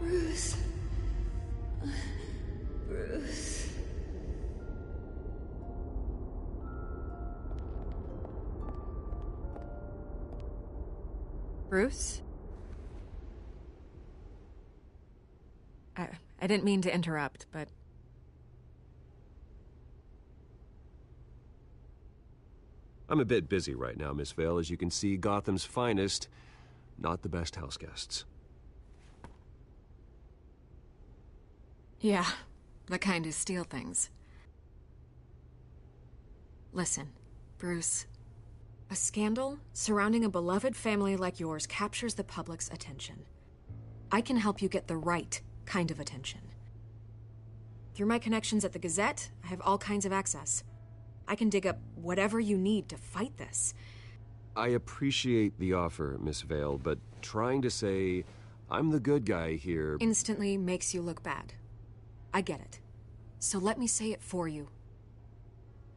Bruce. Bruce. Bruce? I didn't mean to interrupt, but... I'm a bit busy right now, Miss Vale. As you can see, Gotham's finest, not the best house guests. Yeah, the kind who steal things. Listen, Bruce. A scandal surrounding a beloved family like yours captures the public's attention. I can help you get the right kind of attention. Through my connections at the Gazette, I have all kinds of access. I can dig up whatever you need to fight this. I appreciate the offer, Miss Vale, but trying to say I'm the good guy here... instantly makes you look bad. I get it. So let me say it for you.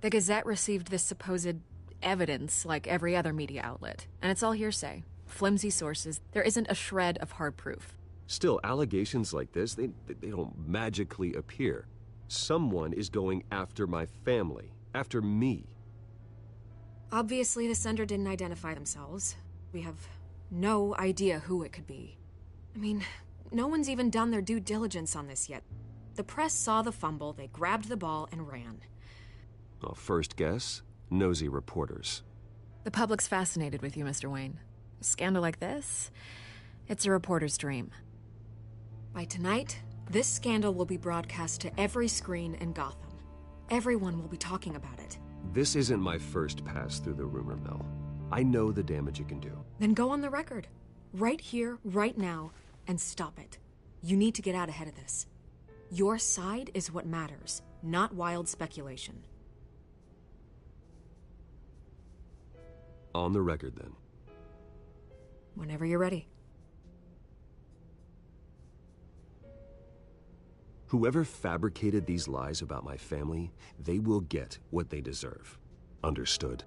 The Gazette received this supposed evidence like every other media outlet, and it's all hearsay. Flimsy sources. There isn't a shred of hard proof. Still, allegations like this, they don't magically appear. Someone is going after my family. After me. Obviously, the sender didn't identify themselves. We have no idea who it could be. I mean, no one's even done their due diligence on this yet. The press saw the fumble, they grabbed the ball and ran. Well, first guess, nosy reporters. The public's fascinated with you, Mr. Wayne. A scandal like this, it's a reporter's dream. By tonight, this scandal will be broadcast to every screen in Gotham. Everyone will be talking about it. This isn't my first pass through the rumor mill. I know the damage it can do. Then go on the record. Right here, right now, and stop it. You need to get out ahead of this. Your side is what matters, not wild speculation. On the record, then. Whenever you're ready. Whoever fabricated these lies about my family, they will get what they deserve. Understood?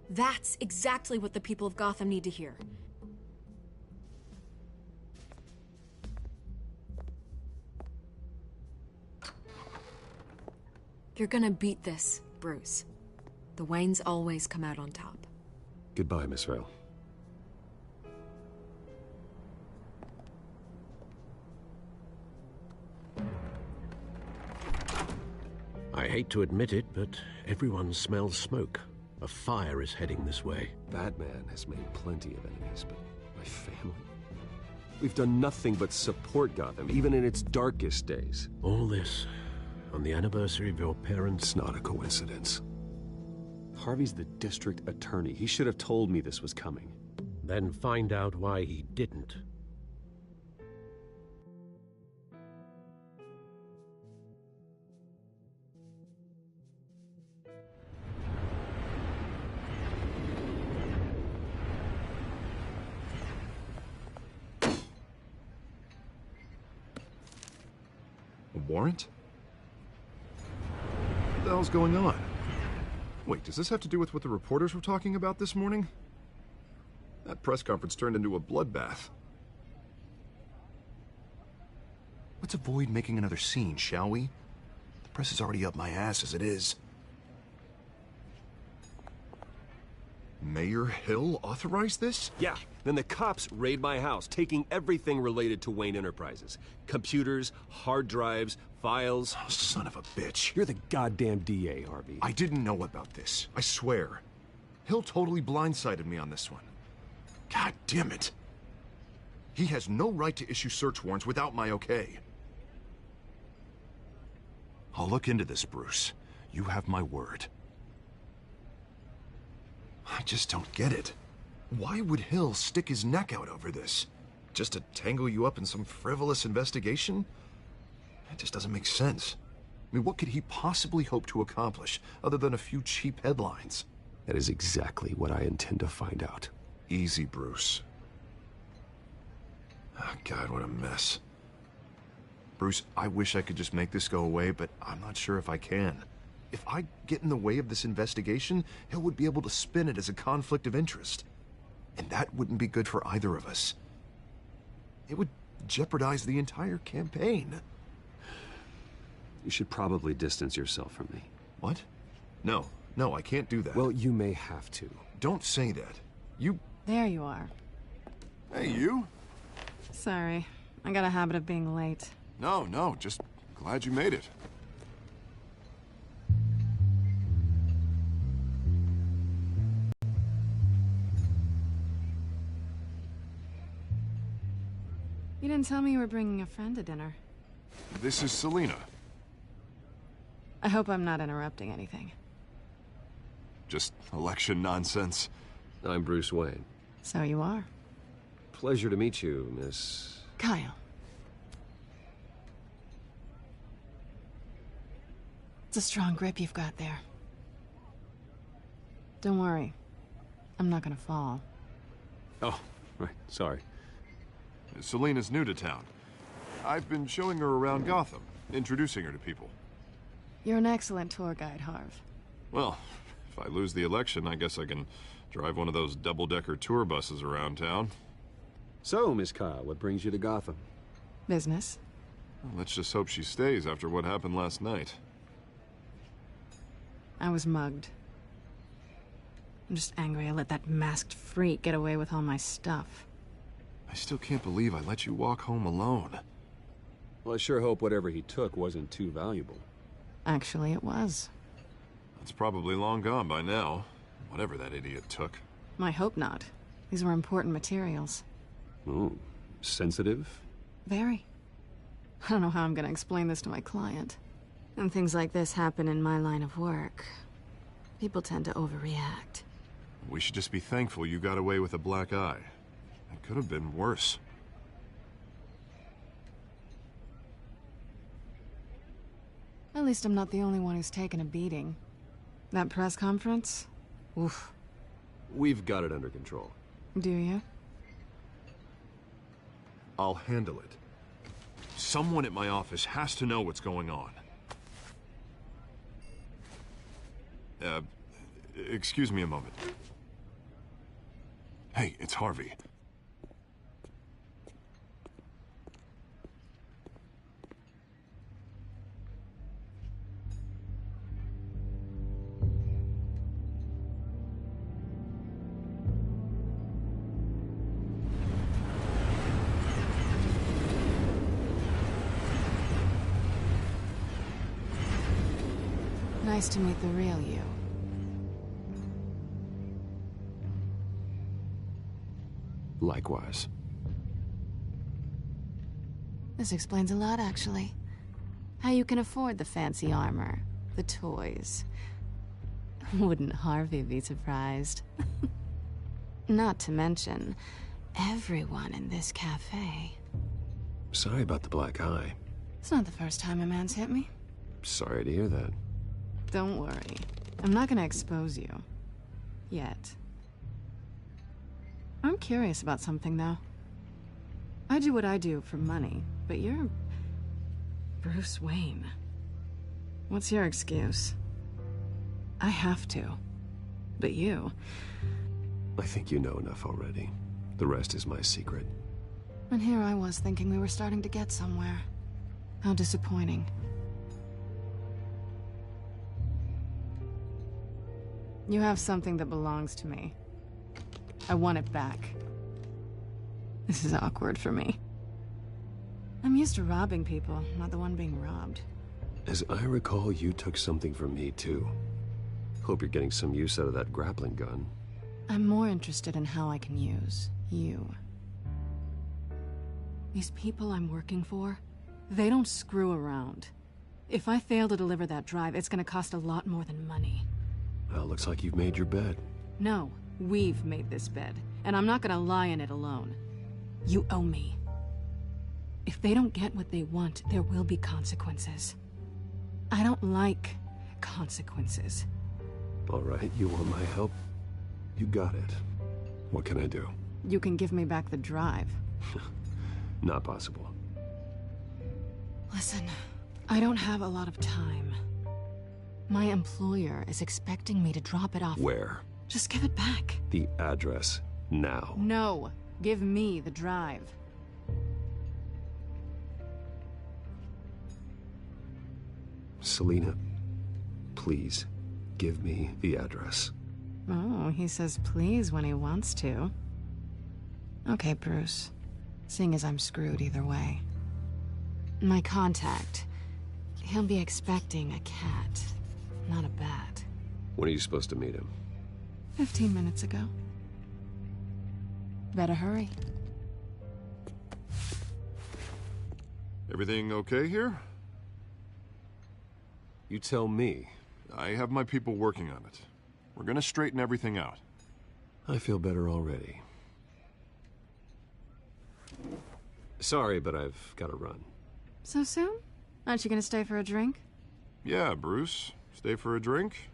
That's exactly what the people of Gotham need to hear. You're gonna beat this, Bruce. The Waynes always come out on top. Goodbye, Miss Vale. I hate to admit it, but everyone smells smoke. A fire is heading this way. Batman has made plenty of enemies, but my family? We've done nothing but support Gotham, even in its darkest days. All this on the anniversary of your parents'... It's not a coincidence. Harvey's the district attorney. He should have told me this was coming. Then find out why he didn't. A warrant? What the hell's going on? Wait, does this have to do with what the reporters were talking about this morning? That press conference turned into a bloodbath. Let's avoid making another scene, shall we? The press is already up my ass as it is. Mayor Hill authorized this? Yeah, then the cops raid my house, taking everything related to Wayne Enterprises. Computers, hard drives, files. Oh, son of a bitch. You're the goddamn DA, Harvey. I didn't know about this. I swear. Hill totally blindsided me on this one. God damn it. He has no right to issue search warrants without my okay. I'll look into this, Bruce. You have my word. I just don't get it. Why would Hill stick his neck out over this? Just to tangle you up in some frivolous investigation? It just doesn't make sense. I mean, what could he possibly hope to accomplish other than a few cheap headlines? That is exactly what I intend to find out. Easy, Bruce. Oh, God, what a mess. Bruce, I wish I could just make this go away, but I'm not sure if I can. If I get in the way of this investigation, Hill would be able to spin it as a conflict of interest. And that wouldn't be good for either of us. It would jeopardize the entire campaign. You should probably distance yourself from me. What? No, I can't do that. Well, you may have to. Don't say that. You... There you are. Hey, you? Sorry. I got a habit of being late. No, just glad you made it. You didn't tell me you were bringing a friend to dinner. This is Selina. I hope I'm not interrupting anything. Just election nonsense. I'm Bruce Wayne. So you are. Pleasure to meet you, Miss... Kyle. It's a strong grip you've got there. Don't worry. I'm not gonna fall. Oh, right. Sorry. Selina's new to town. I've been showing her around Gotham, introducing her to people. You're an excellent tour guide, Harv. Well, if I lose the election, I guess I can drive one of those double-decker tour buses around town. So, Miss Kyle, what brings you to Gotham? Business. Well, let's just hope she stays after what happened last night. I was mugged. I'm just angry I let that masked freak get away with all my stuff. I still can't believe I let you walk home alone. Well, I sure hope whatever he took wasn't too valuable. Actually, it was. It's probably long gone by now, whatever that idiot took. I hope not. These were important materials. Ooh, sensitive? Very. I don't know how I'm gonna explain this to my client. When things like this happen in my line of work, people tend to overreact. We should just be thankful you got away with a black eye. It could have been worse. At least I'm not the only one who's taken a beating. That press conference? Oof. We've got it under control. Do you? I'll handle it. Someone at my office has to know what's going on. Excuse me a moment. Hey, it's Harvey. Nice to meet the real you. Likewise. This explains a lot, actually. How you can afford the fancy armor, the toys. Wouldn't Harvey be surprised? Not to mention, everyone in this cafe. Sorry about the black eye. It's not the first time a man's hit me. Sorry to hear that. Don't worry. I'm not gonna expose you. Yet. I'm curious about something, though. I do what I do for money, but you're... Bruce Wayne. What's your excuse? I have to. But you... I think you know enough already. The rest is my secret. And here I was thinking we were starting to get somewhere. How disappointing. You have something that belongs to me. I want it back. This is awkward for me. I'm used to robbing people, not the one being robbed. As I recall, you took something from me, too. Hope you're getting some use out of that grappling gun. I'm more interested in how I can use you. These people I'm working for, they don't screw around. If I fail to deliver that drive, it's gonna cost a lot more than money. Well, looks like you've made your bed. No, we've made this bed, and I'm not gonna lie in it alone. You owe me. If they don't get what they want, there will be consequences. I don't like consequences. All right, you want my help? You got it. What can I do? You can give me back the drive. Not possible. Listen, I don't have a lot of time. My employer is expecting me to drop it off. Where? Just give it back. The address, now. No, give me the drive. Selina, please, give me the address. Oh, he says please when he wants to. Okay, Bruce. Seeing as I'm screwed either way. My contact. He'll be expecting a cat, not a bat. When are you supposed to meet him? 15 minutes ago. Better hurry. Everything okay here? You tell me. I have my people working on it. We're gonna straighten everything out. I feel better already. Sorry, but I've got to run. So soon? Aren't you gonna stay for a drink? Yeah, Bruce. Stay for a drink?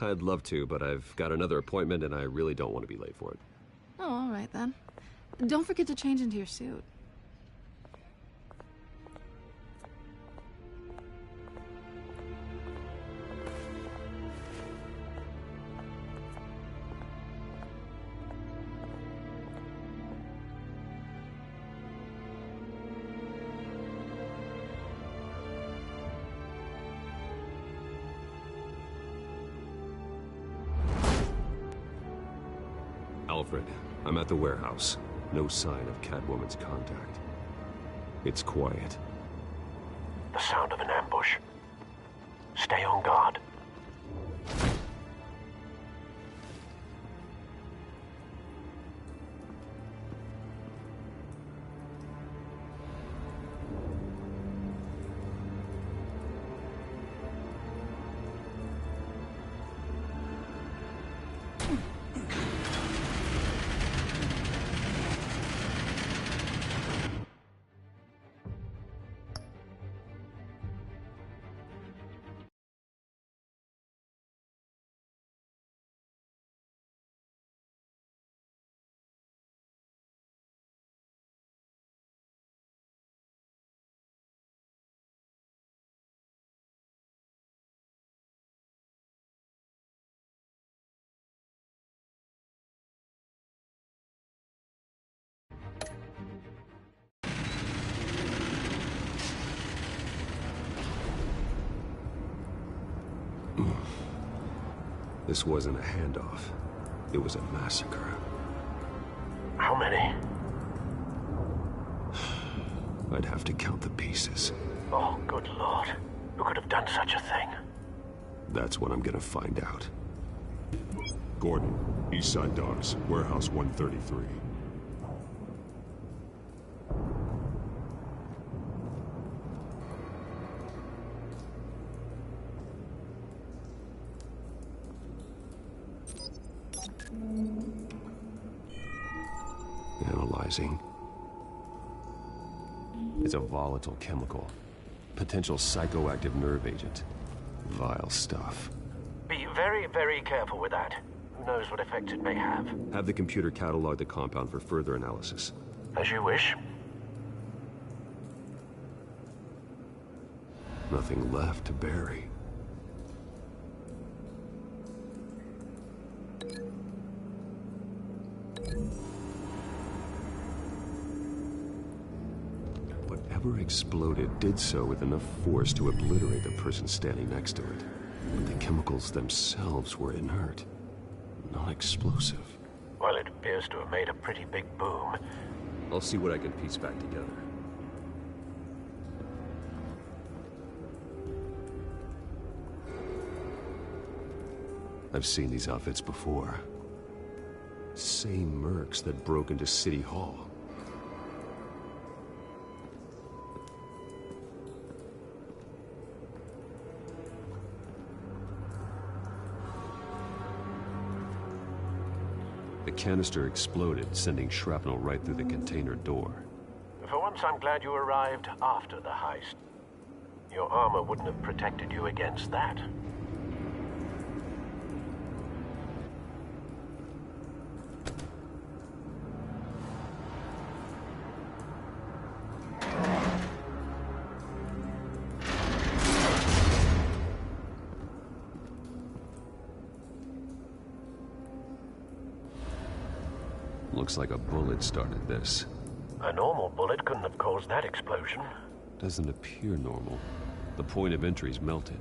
I'd love to, but I've got another appointment and I really don't want to be late for it. Oh, all right then. Don't forget to change into your suit. Alfred, I'm at the warehouse. No sign of Catwoman's contact. It's quiet. The sound of an ambush. Stay on guard. This wasn't a handoff. It was a massacre. How many? I'd have to count the pieces. Oh, good Lord. Who could have done such a thing? That's what I'm gonna find out. Gordon, Eastside Docks, Warehouse 133. Analyzing. It's a volatile chemical. Potential psychoactive nerve agent. Vile stuff. Be very, very careful with that. Who knows what effect it may have? Have the computer catalog the compound for further analysis. As you wish. Nothing left to bury. Whatever exploded did so with enough force to obliterate the person standing next to it. But the chemicals themselves were inert, not explosive. Well, it appears to have made a pretty big boom. I'll see what I can piece back together. I've seen these outfits before. Same mercs that broke into City Hall. The canister exploded, sending shrapnel right through the container door. For once, I'm glad you arrived after the heist. Your armor wouldn't have protected you against that. Looks like a bullet started this. A normal bullet couldn't have caused that explosion. Doesn't appear normal. The point of entry's melted.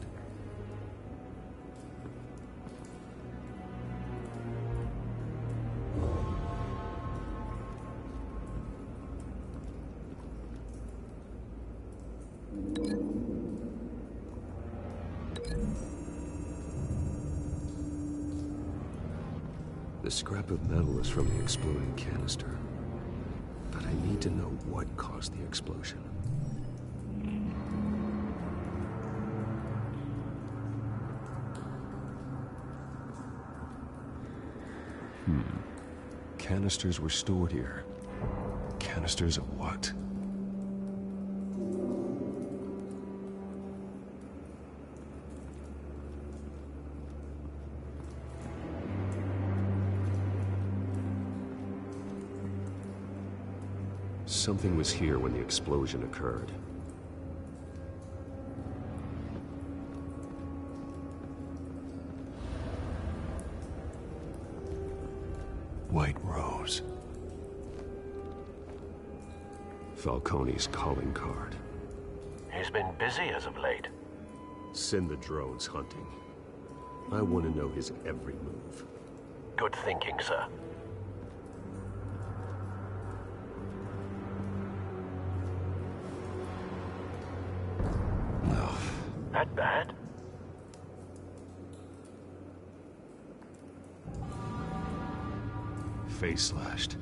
The scrap of metal is from the exploding canister. But I need to know what caused the explosion. Canisters were stored here. Canisters of what? Something was here when the explosion occurred. White Rose. Falcone's calling card. He's been busy as of late. Send the drones hunting. I want to know his every move. Good thinking, sir. That bad? Face slashed,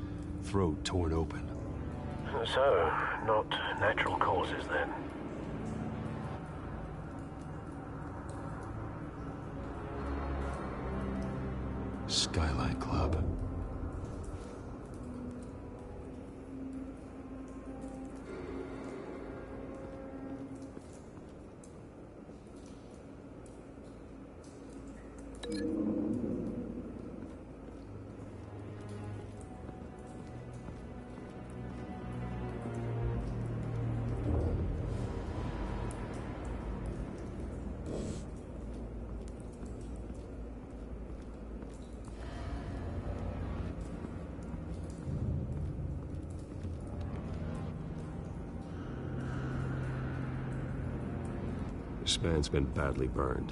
throat torn open. So, not natural causes then. Skyline Club. This man's been badly burned,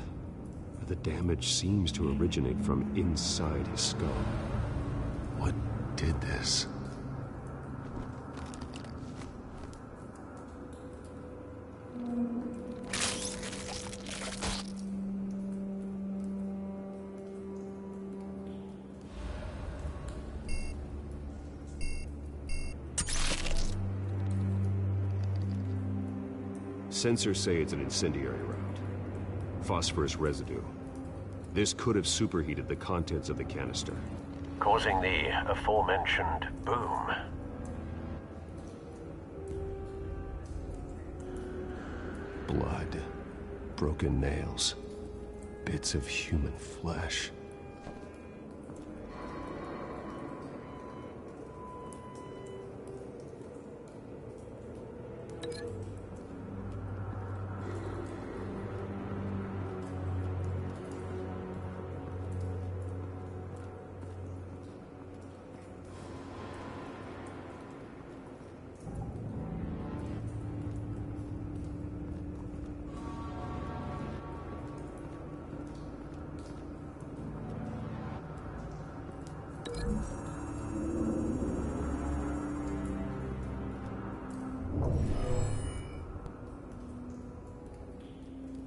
but the damage seems to originate from inside his skull. What did this? Sensors say it's an incendiary round. Phosphorus residue. This could have superheated the contents of the canister, causing the aforementioned boom. Blood. Broken nails. Bits of human flesh.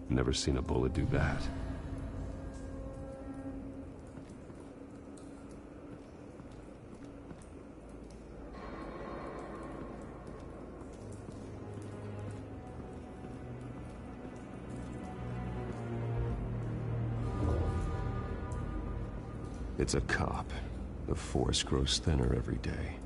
Never seen a bullet do that. It's a cop. The force grows thinner every day.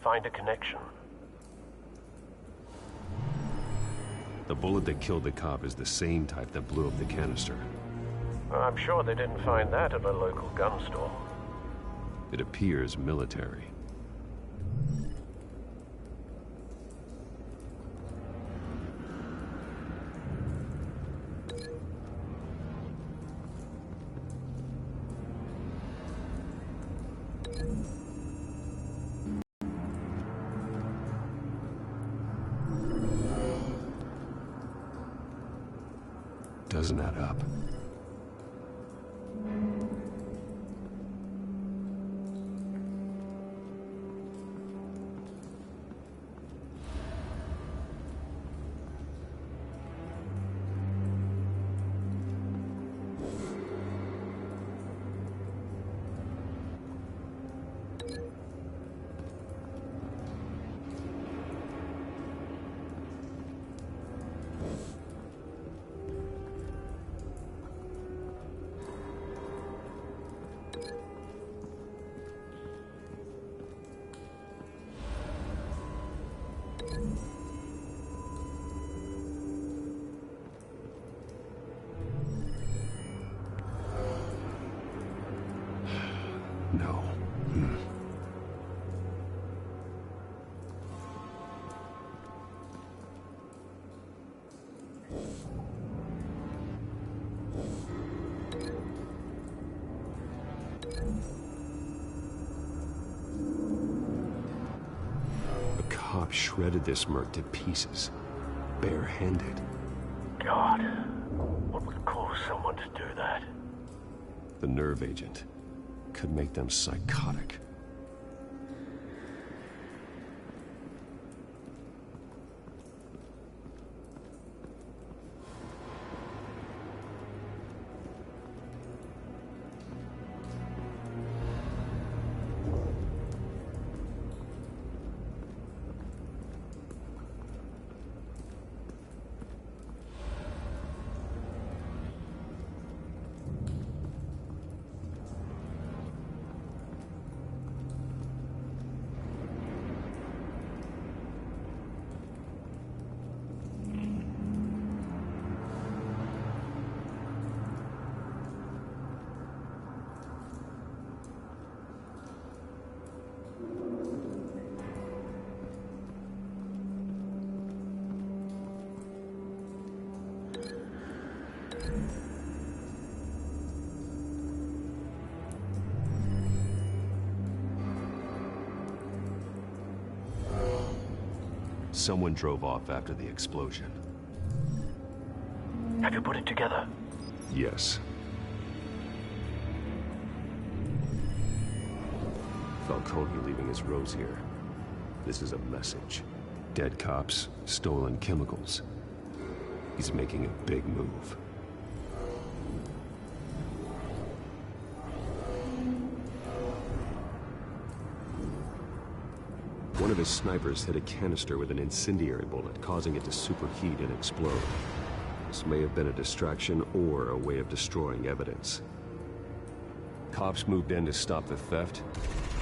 find a connection. The bullet that killed the cop is the same type that blew up the canister. I'm sure they didn't find that at a local gun store. It appears military. Doesn't add up. No. A cop shredded this merc to pieces, barehanded. God, what would cause someone to do that? The nerve agent could make them psychotic. Someone drove off after the explosion. Have you put it together? Yes. Falcone leaving his rose here. This is a message. Dead cops, stolen chemicals. He's making a big move. One of his snipers hit a canister with an incendiary bullet, causing it to superheat and explode. This may have been a distraction or a way of destroying evidence. Cops moved in to stop the theft.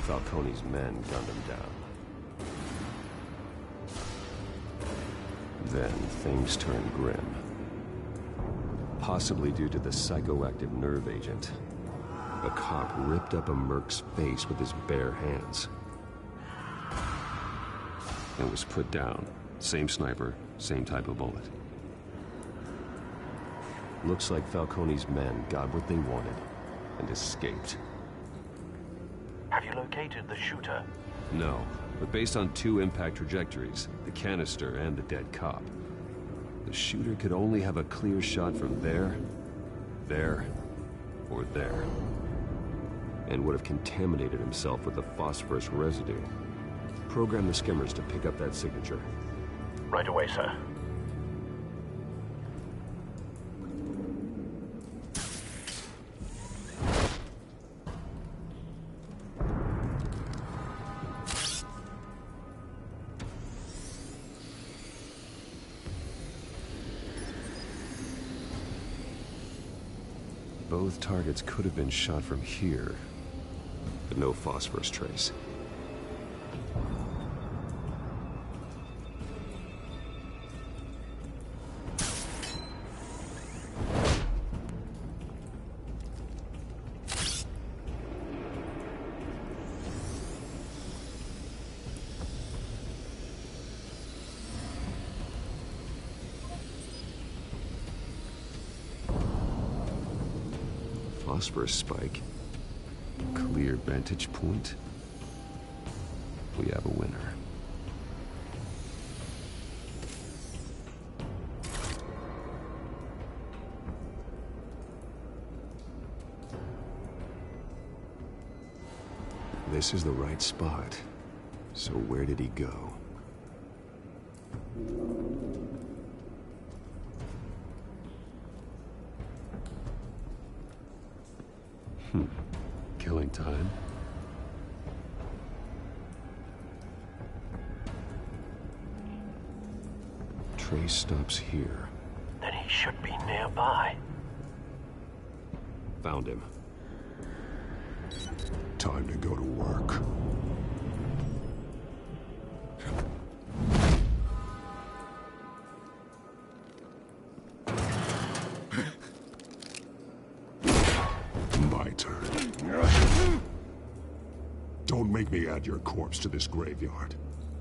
Falcone's men gunned him down. Then things turned grim. Possibly due to the psychoactive nerve agent. A cop ripped up a merc's face with his bare hands. And was put down. Same sniper, same type of bullet. Looks like Falcone's men got what they wanted and escaped. Have you located the shooter? No, but based on two impact trajectories, the canister and the dead cop, the shooter could only have a clear shot from there, or there, and would have contaminated himself with the phosphorus residue. Program the skimmers to pick up that signature. Right away, sir. Both targets could have been shot from here, but no phosphorus trace. phosphorus spike. Clear vantage point. We have a winner. This is the right spot. So where did he go? Killing time. Trace stops here. Then he should be nearby. Found him. Time to go to work. My turn. Don't make me add your corpse to this graveyard.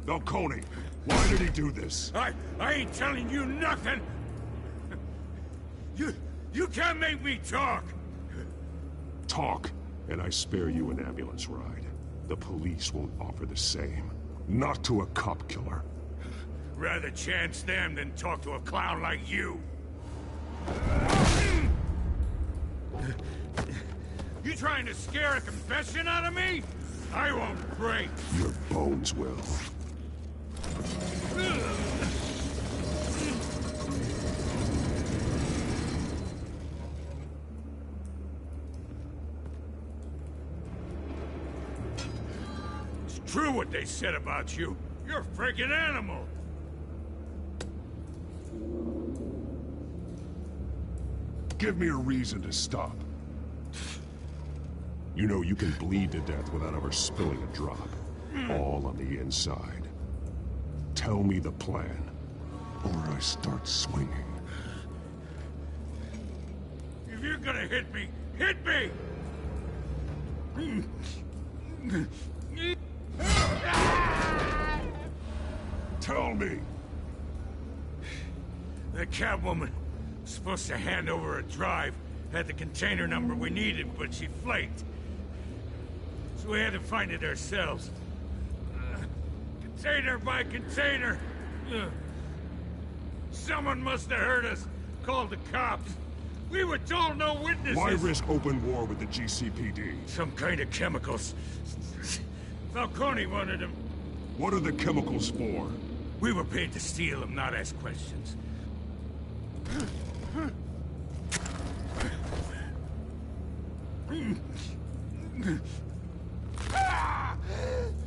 Falcone, why did he do this? I ain't telling you nothing! You can't make me talk! Talk, and I spare you an ambulance ride. The police won't offer the same. Not to a cop killer. Rather chance them than talk to a clown like you. You trying to scare a confession out of me? I won't break. Your bones will. It's true what they said about you. You're a freaking animal. Give me a reason to stop. You know you can bleed to death without ever spilling a drop. All on the inside. Tell me the plan, or I start swinging. If you're gonna hit me, hit me! Tell me! The Catwoman was supposed to hand over a drive, had the container number we needed, but she flaked. So we had to find it ourselves. Container by container. Someone must have heard us, called the cops. We were told no witnesses. Why risk open war with the GCPD? Some kind of chemicals. Falcone wanted them. What are the chemicals for? We were paid to steal them, not ask questions.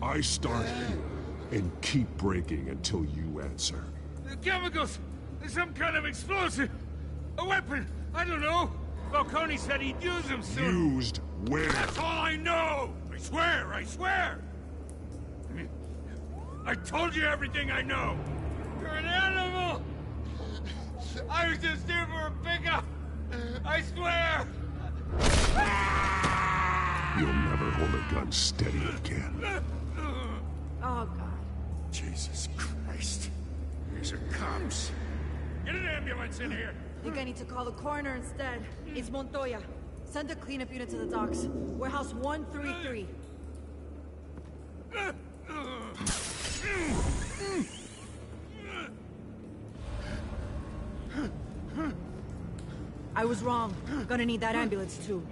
I start here and keep breaking until you answer. The chemicals! There's some kind of explosive! A weapon! I don't know! Falcone said he'd use them soon! Used where? That's all I know! I swear! I swear! I told you everything I know! You're an animal! I was just here for a pickup! I swear! You'll never hold a gun steady again. Oh, God. Jesus Christ. These are cops. Get an ambulance in here! I think I need to call the coroner instead. It's Montoya. Send a cleanup unit to the docks. Warehouse 133. I was wrong. Gonna need that ambulance, too.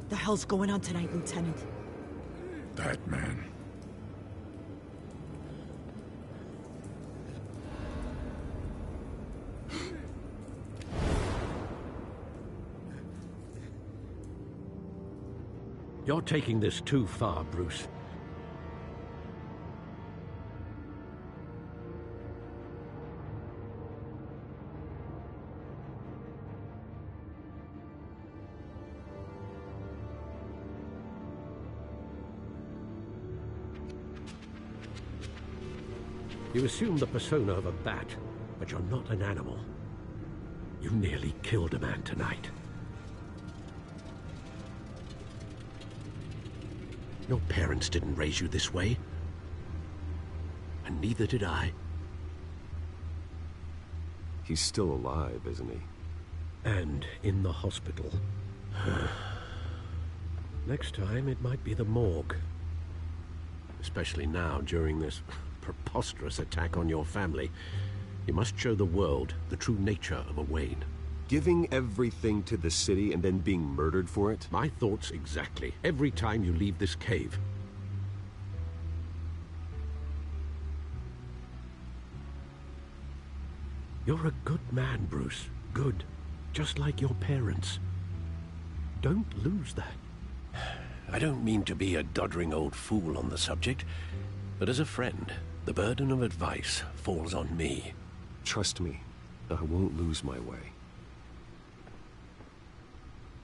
The hell's going on tonight, Lieutenant? That man. You're taking this too far, Bruce. You assume the persona of a bat, but you're not an animal. You nearly killed a man tonight. Your parents didn't raise you this way. And neither did I. He's still alive, isn't he? And in the hospital. Next time, it might be the morgue. Especially now, during this preposterous attack on your family. You must show the world the true nature of a Wayne. Giving everything to the city and then being murdered for it? My thoughts exactly. Every time you leave this cave. You're a good man, Bruce. Good. Just like your parents. Don't lose that. I don't mean to be a doddering old fool on the subject, but as a friend, the burden of advice falls on me. Trust me, I won't lose my way.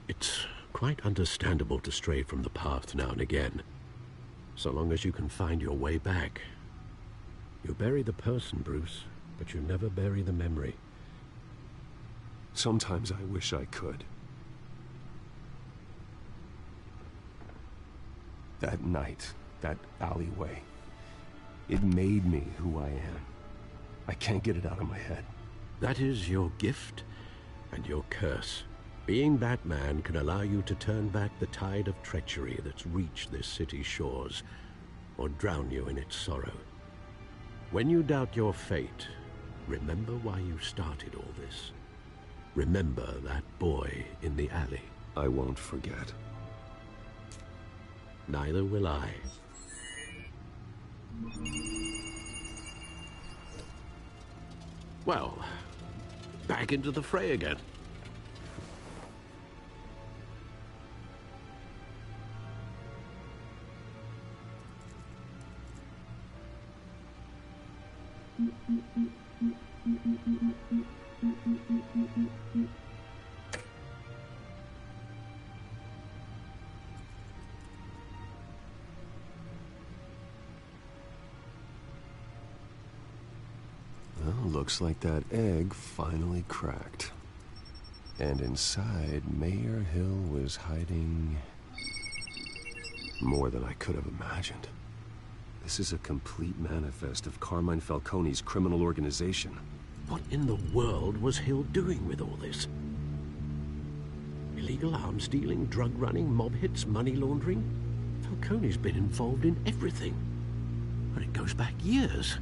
It's quite understandable to stray from the path now and again, so long as you can find your way back. You bury the person, Bruce, but you never bury the memory. Sometimes I wish I could. That night, that alleyway, it made me who I am. I can't get it out of my head. That is your gift and your curse. Being Batman can allow you to turn back the tide of treachery that's reached this city's shores, or drown you in its sorrow. When you doubt your fate, remember why you started all this. Remember that boy in the alley. I won't forget. Neither will I. Well, back into the fray again. Well, looks like that egg finally cracked. And inside, Mayor Hill was hiding more than I could have imagined. This is a complete manifest of Carmine Falcone's criminal organization. What in the world was Hill doing with all this? Illegal arms dealing, drug running, mob hits, money laundering? Falcone's been involved in everything. And it goes back years.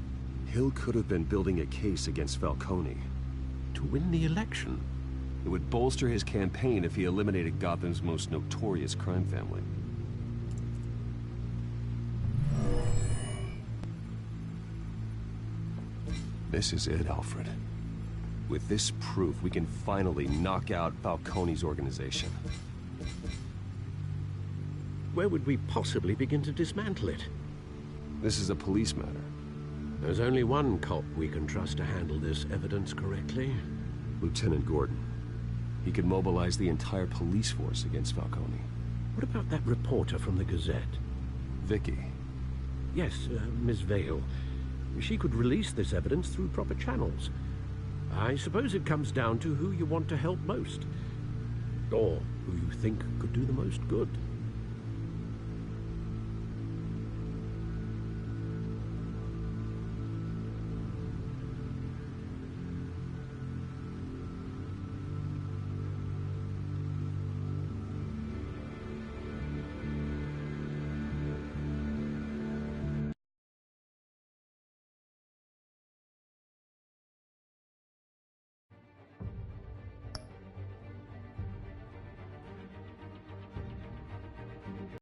Hill could have been building a case against Falcone. To win the election? It would bolster his campaign if he eliminated Gotham's most notorious crime family. This is it, Alfred. With this proof, we can finally knock out Falcone's organization. Where would we possibly begin to dismantle it? This is a police matter. There's only one cop we can trust to handle this evidence correctly. Lieutenant Gordon. He could mobilize the entire police force against Falcone. What about that reporter from the Gazette? Vicky. Yes, Miss Vale. She could release this evidence through proper channels. I suppose it comes down to who you want to help most. Or who you think could do the most good.